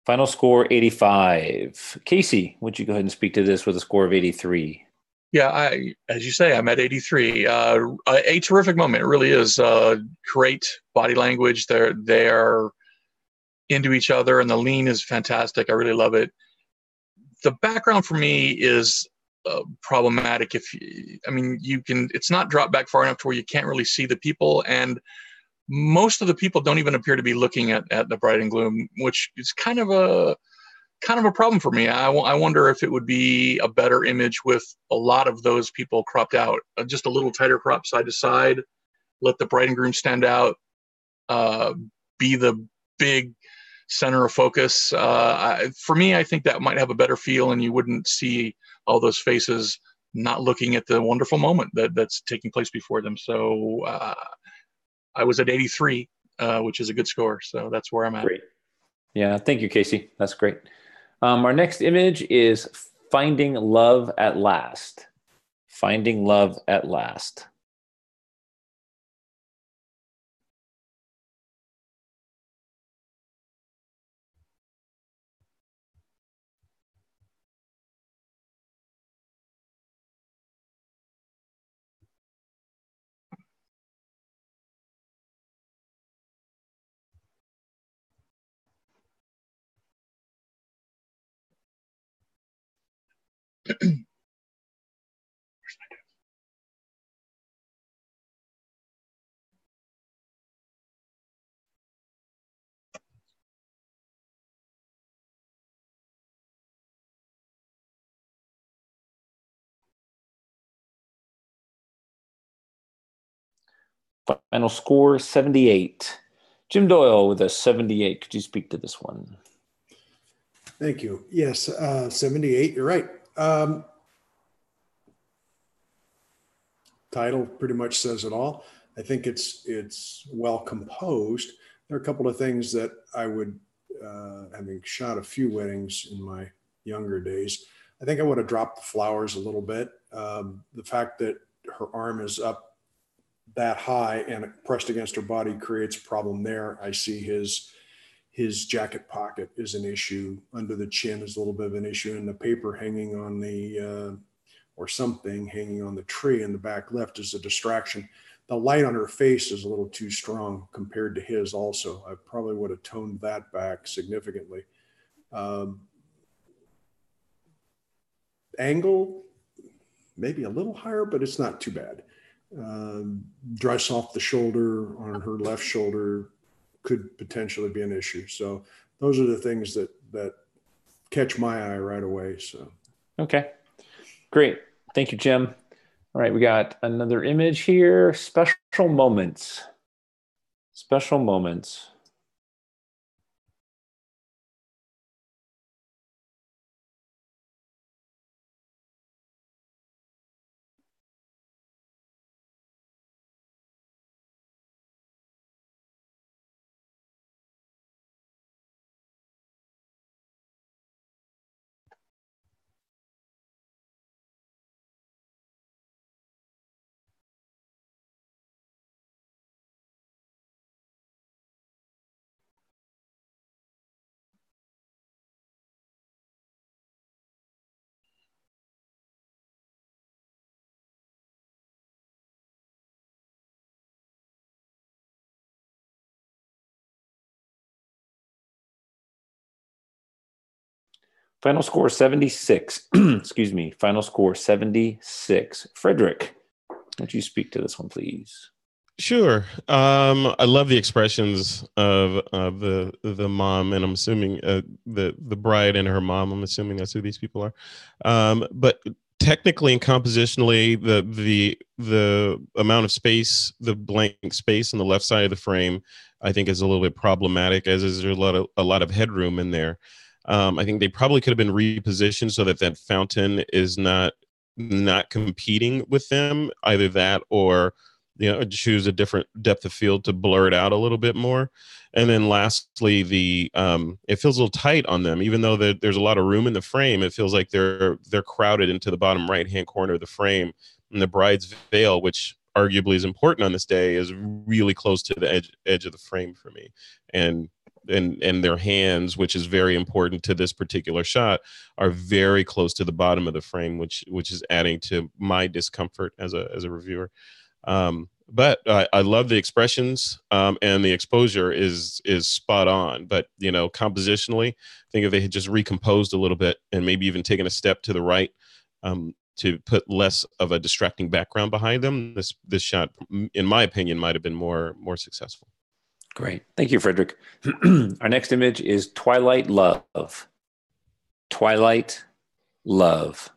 Final score 85. Casey, would you go ahead and speak to this with a score of 83?
Yeah, as you say, I'm at 83. A terrific moment. It really is. Great body language. They're into each other, and the lean is fantastic. I really love it. The background for me is problematic. It's not dropped back far enough to where you can't really see the people, and most of the people don't even appear to be looking at the bride and groom, which is kind of a problem for me. I wonder if it would be a better image with a lot of those people cropped out, just a little tighter crop side to side, let the bride and groom stand out, be the big center of focus. For me, I think that might have a better feel, and you wouldn't see all those faces not looking at the wonderful moment that's taking place before them. So I was at 83, which is a good score. So that's where I'm at.
Great. Yeah, thank you, Casey. That's great. Our next image is Finding Love at Last. Finding Love at Last. Final score 78. Jim Doyle with a 78. Could you speak to this one?
Thank you. Yes, 78. You're right. Title pretty much says it all. I think it's well composed. There are a couple of things that I would, having shot a few weddings in my younger days, I think I would have dropped the flowers a little bit. The fact that her arm is up that high and pressed against her body creates a problem there. I see his jacket pocket is an issue. Under the chin is a little bit of an issue, and the paper hanging on the or something hanging on the tree in the back left is a distraction. The light on her face is a little too strong compared to his also. I probably would have toned that back significantly. Angle, maybe a little higher, but it's not too bad. Dress off the shoulder on her left shoulder could potentially be an issue. So those are the things that catch my eye right away. So,
okay, great. Thank you, Jim. All right, we got another image here. Special moments. Special moments. Final score 76. Excuse me. Final score 76. Frederick, would you speak to this one, please?
Sure. I love the expressions of the mom, and I'm assuming the bride and her mom. I'm assuming that's who these people are. But technically and compositionally, the amount of space, the blank space on the left side of the frame, I think is a little bit problematic. As is there a lot of headroom in there. I think they probably could have been repositioned so that fountain is not competing with them. Either that or choose a different depth of field to blur it out a little bit more. And then lastly, it feels a little tight on them, even though there's a lot of room in the frame. It feels like they're crowded into the bottom right hand corner of the frame. And the bride's veil, which arguably is important on this day, is really close to the edge of the frame for me. And their hands, which is very important to this particular shot, are very close to the bottom of the frame, which is adding to my discomfort as a reviewer. But I love the expressions, and the exposure is spot on. But compositionally, I think if they had just recomposed a little bit and maybe even taken a step to the right, to put less of a distracting background behind them, this shot, in my opinion, might have been more successful.
Great, thank you, Frederick. Our next image is Twilight Love. Twilight Love.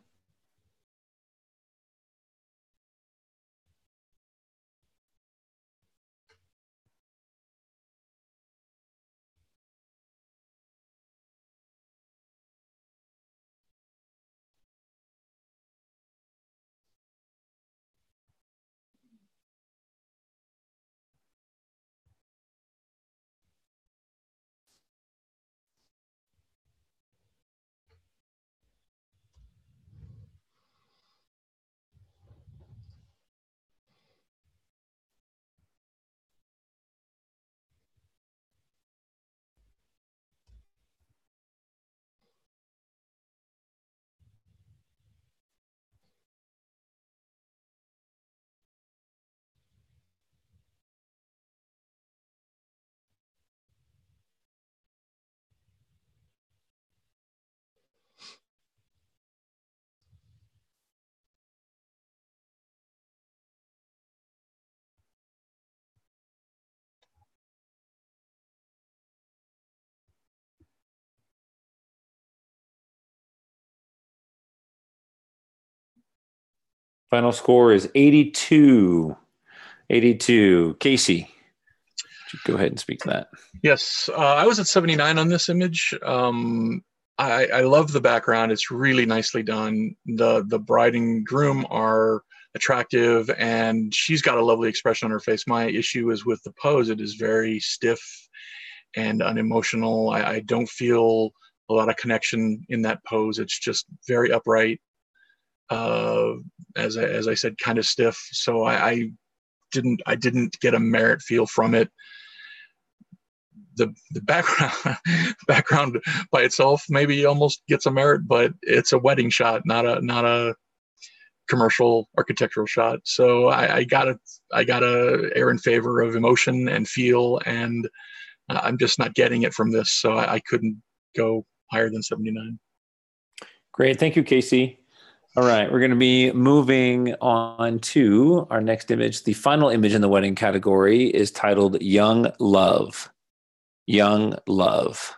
Final score is 82. 82. Casey, go ahead and speak to that.
Yes, I was at 79 on this image. I love the background. It's really nicely done. The bride and groom are attractive, and she's got a lovely expression on her face. My issue is with the pose. It is very stiff and unemotional. I don't feel a lot of connection in that pose. It's just very upright. As I said, kind of stiff. So I didn't get a merit feel from it. The background by itself maybe almost gets a merit, but it's a wedding shot, not a commercial architectural shot. So I gotta err in favor of emotion and feel, and I'm just not getting it from this. So I couldn't go higher than 79.
Great, thank you, Casey. All right, we're going to be moving on to our next image. The final image in the wedding category is titled Young Love. Young Love.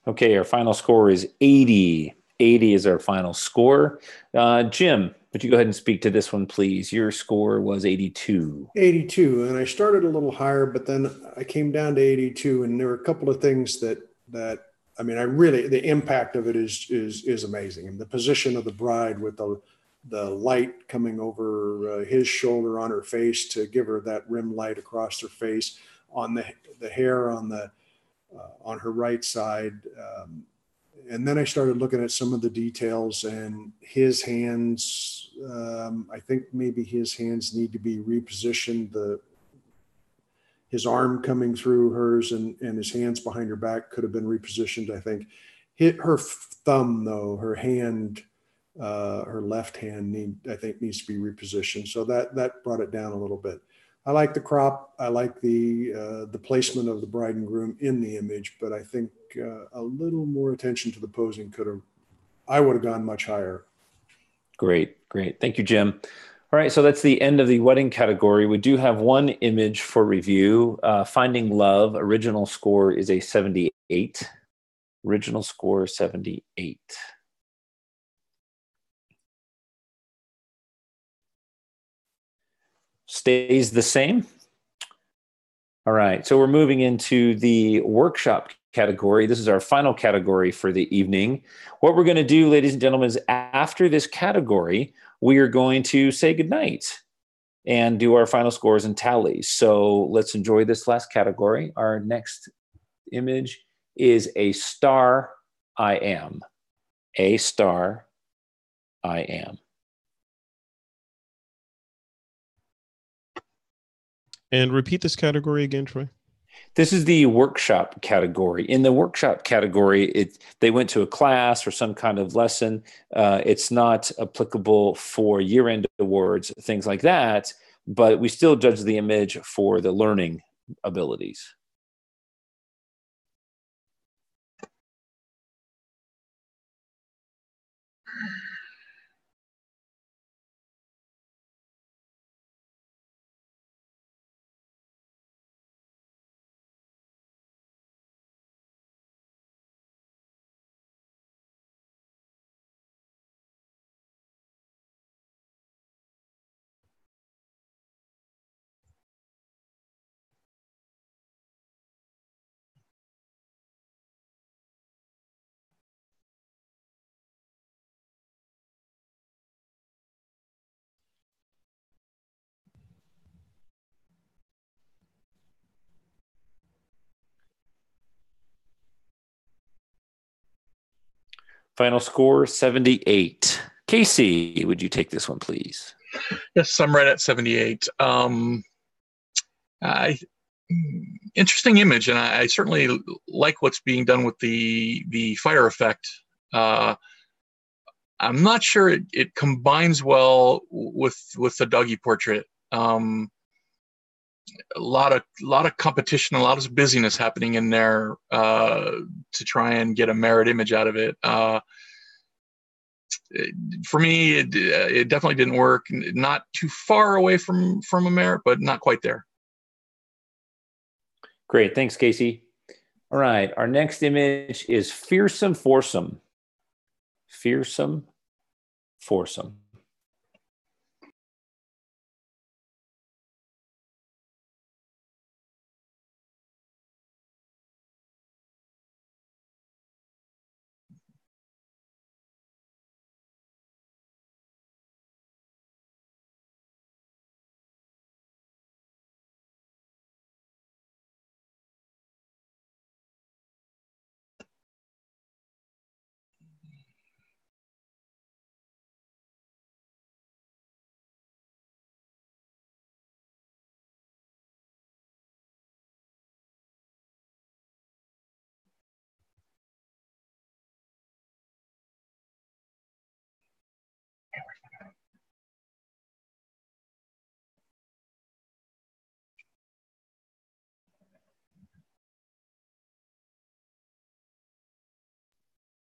Okay, our final score is 80. 80 is our final score. Jim, would you go ahead and speak to this one, please? Your score was 82.
82, and I started a little higher, but then I came down to 82, and there were a couple of things that I mean, I really, the impact of it is amazing, and the position of the bride with the light coming over his shoulder on her face to give her that rim light across her face, on the hair on her right side. And then I started looking at some of the details, and his hands, I think maybe his hands need to be repositioned. His arm coming through hers and his hands behind her back could have been repositioned, I think. Her thumb, though, her hand, her left hand, I think needs to be repositioned. So that brought it down a little bit. I like the crop. I like the placement of the bride and groom in the image, but I think a little more attention to the posing I would have gone much higher.
Great. Thank you, Jim. All right, so that's the end of the wedding category. We do have one image for review. Finding Love, original score is a 78. Original score 78. Stays the same. All right, so we're moving into the workshop category. This is our final category for the evening. What we're going to do, ladies and gentlemen, is after this category, we are going to say goodnight and do our final scores and tallies. So let's enjoy this last category. Our next image is A Star I Am. A Star I Am.
And repeat this category again, Troy.
This is the workshop category. In the workshop category, they went to a class or some kind of lesson. It's not applicable for year-end awards, things like that, but we still judge the image for the learning abilities. Final score 78. Casey, would you take this one, please?
Yes, I'm right at 78. Interesting image, and I certainly like what's being done with the fire effect. I'm not sure it combines well with the doggy portrait. A lot of competition, a lot of busyness happening in there to try and get a merit image out of it. For me, it definitely didn't work. Not too far away from a merit, but not quite there.
Great, thanks, Casey. All right, our next image is Fearsome Foursome. Fearsome Foursome.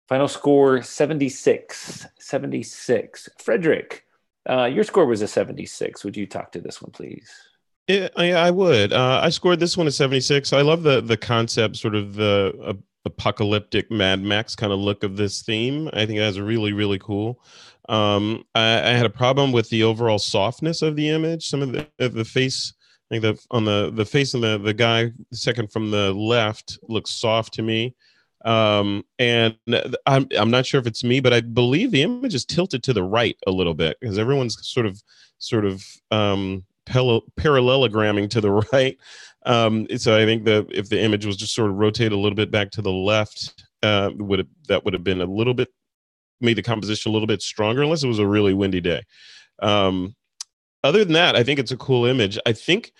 Final score 76. 76. Frederick, your score was a 76. Would you talk to this one, please?
Yeah, I would. I scored this one at 76. I love the concept, sort of the apocalyptic Mad Max kind of look of this theme. I think that's really, really cool. I had a problem with the overall softness of the image. Some of the face, I think on the face of the guy second from the left looks soft to me. And I'm not sure if it's me, but I believe the image is tilted to the right a little bit because everyone's sort of parallelogramming to the right. So I think that if the image was just sort of rotated a little bit back to the left, that would have been a little bit, made the composition a little bit stronger, unless it was a really windy day. Other than that, I think it's a cool image. I think,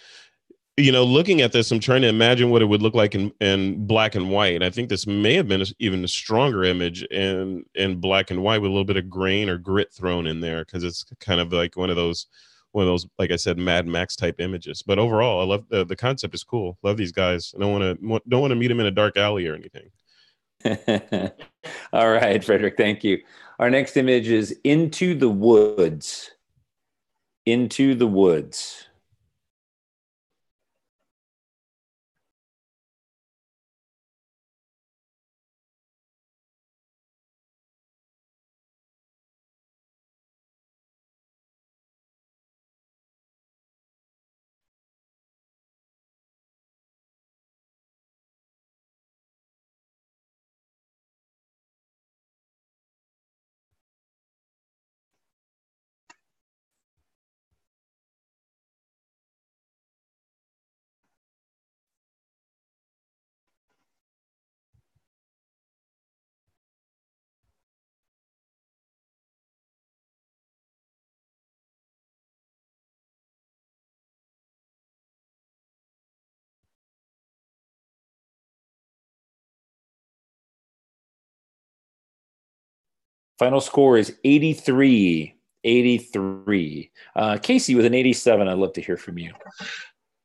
looking at this, I'm trying to imagine what it would look like in black and white. I think this may have been even a stronger image in black and white with a little bit of grain or grit thrown in there, because it's kind of like one of those, like I said, Mad Max type images. But overall, I love the concept is cool. Love these guys. I don't want to meet them in a dark alley or anything.
All right, Frederick, thank you. Our next image is Into the Woods. Into the Woods. Final score is 83. 83. Casey with an 87. I'd love to hear from you.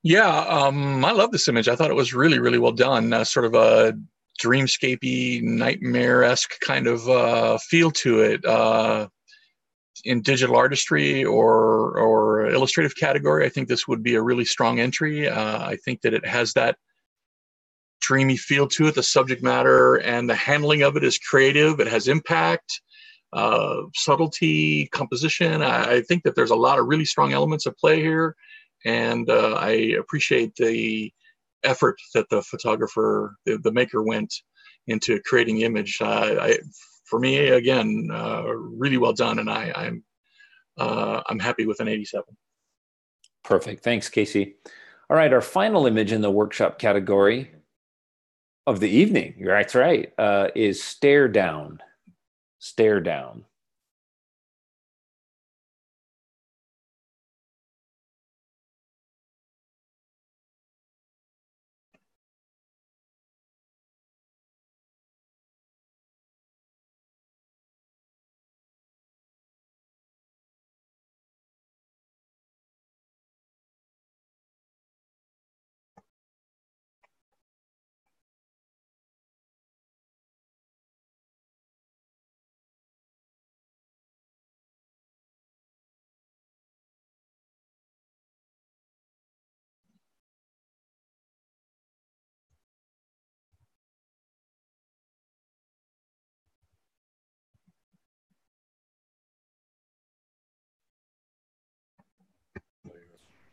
Yeah, I love this image. I thought it was really, really well done. Sort of a dreamscapey, nightmare-esque kind of feel to it. In digital artistry or illustrative category, I think this would be a really strong entry. I think that it has that dreamy feel to it. The subject matter and the handling of it is creative. It has impact, subtlety, composition. I think that there's a lot of really strong elements at play here, and I appreciate the effort that the photographer, the maker, went into creating the image. For me, again, really well done, and I'm happy with an 87.
Perfect. Thanks, Casey. All right, our final image in the workshop category of the evening, that's right, is Stare Down. Stare Down.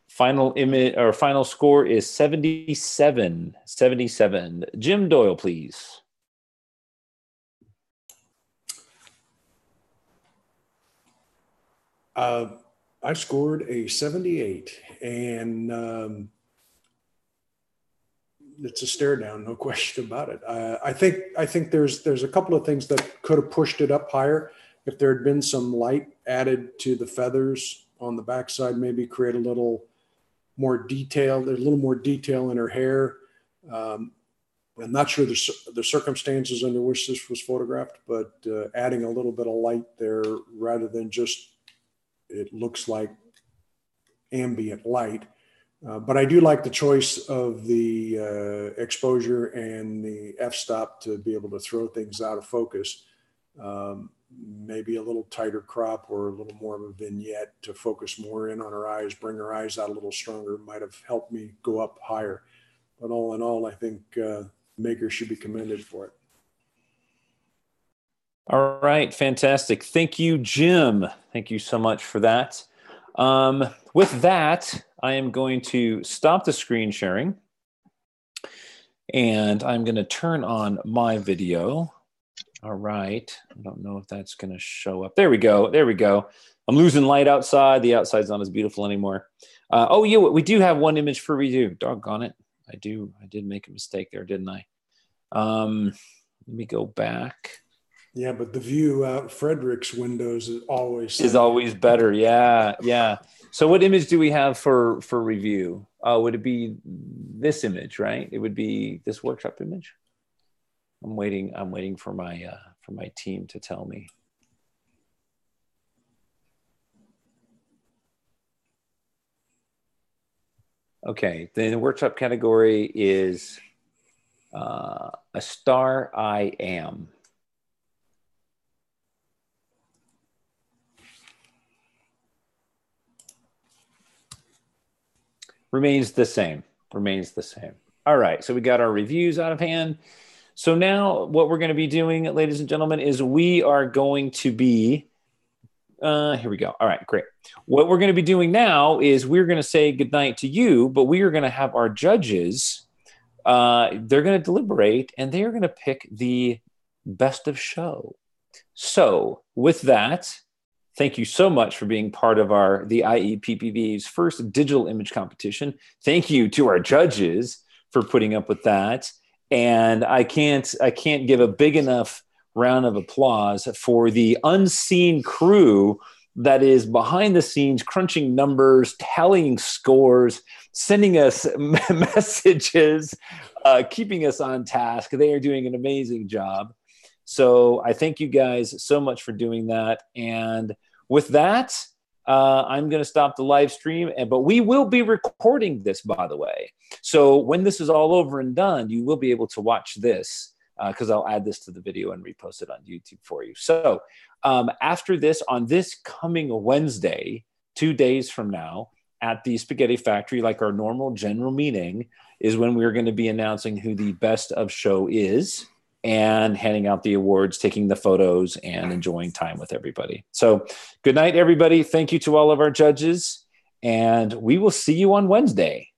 Final image or final score is 77. 77. Jim Doyle, please.
I scored a 78, and it's a stare down, no question about it. I think there's a couple of things that could have pushed it up higher. If there had been some light added to the feathers on the backside, maybe create a little more detail. There's a little more detail in her hair. I'm not sure the circumstances under which this was photographed, but adding a little bit of light there rather than just, it looks like ambient light. But I do like the choice of the exposure and the f-stop to be able to throw things out of focus. Maybe a little tighter crop or a little more of a vignette to focus more in on her eyes, bring her eyes out a little stronger, might have helped me go up higher. But all in all, I think maker should be commended for it.
All right, fantastic. Thank you, Jim. Thank you so much for that. With that, I am going to stop the screen sharing, and I'm going to turn on my video. All right. I don't know if that's going to show up. There we go. There we go. I'm losing light outside. The outside's not as beautiful anymore. Oh, yeah, we do have one image for review. Doggone it. I did make a mistake there, didn't I? Let me go back.
Yeah, but the view out Frederick's windows is
always better. Yeah, yeah. So what image do we have for review? Would it be this image, right? It would be this workshop image. I'm waiting for my team to tell me. Okay, then the workshop category is a star I am. Remains the same. All right, so we got our reviews out of hand. So now what we're going to be doing, ladies and gentlemen, is we are going to be, here we go. All right, great. What we're going to be doing now is we're going to say goodnight to you, but we are going to have our judges, they're going to deliberate, and they are going to pick the best of show. So with that, thank you so much for being part of the IEPPV's first digital image competition. Thank you to our judges for putting up with that. And I can't give a big enough round of applause for the unseen crew that is behind the scenes, crunching numbers, tallying scores, sending us messages, keeping us on task. They are doing an amazing job. So I thank you guys so much for doing that. And with that, I'm going to stop the live stream, but we will be recording this, by the way. So when this is all over and done, you will be able to watch this because I'll add this to the video and repost it on YouTube for you. So after this, on this coming Wednesday, 2 days from now, at the Spaghetti Factory, like our normal general meeting, is when we're going to be announcing who the best of show is and handing out the awards, taking the photos, and enjoying time with everybody. So good night, everybody. Thank you to all of our judges, and we will see you on Wednesday.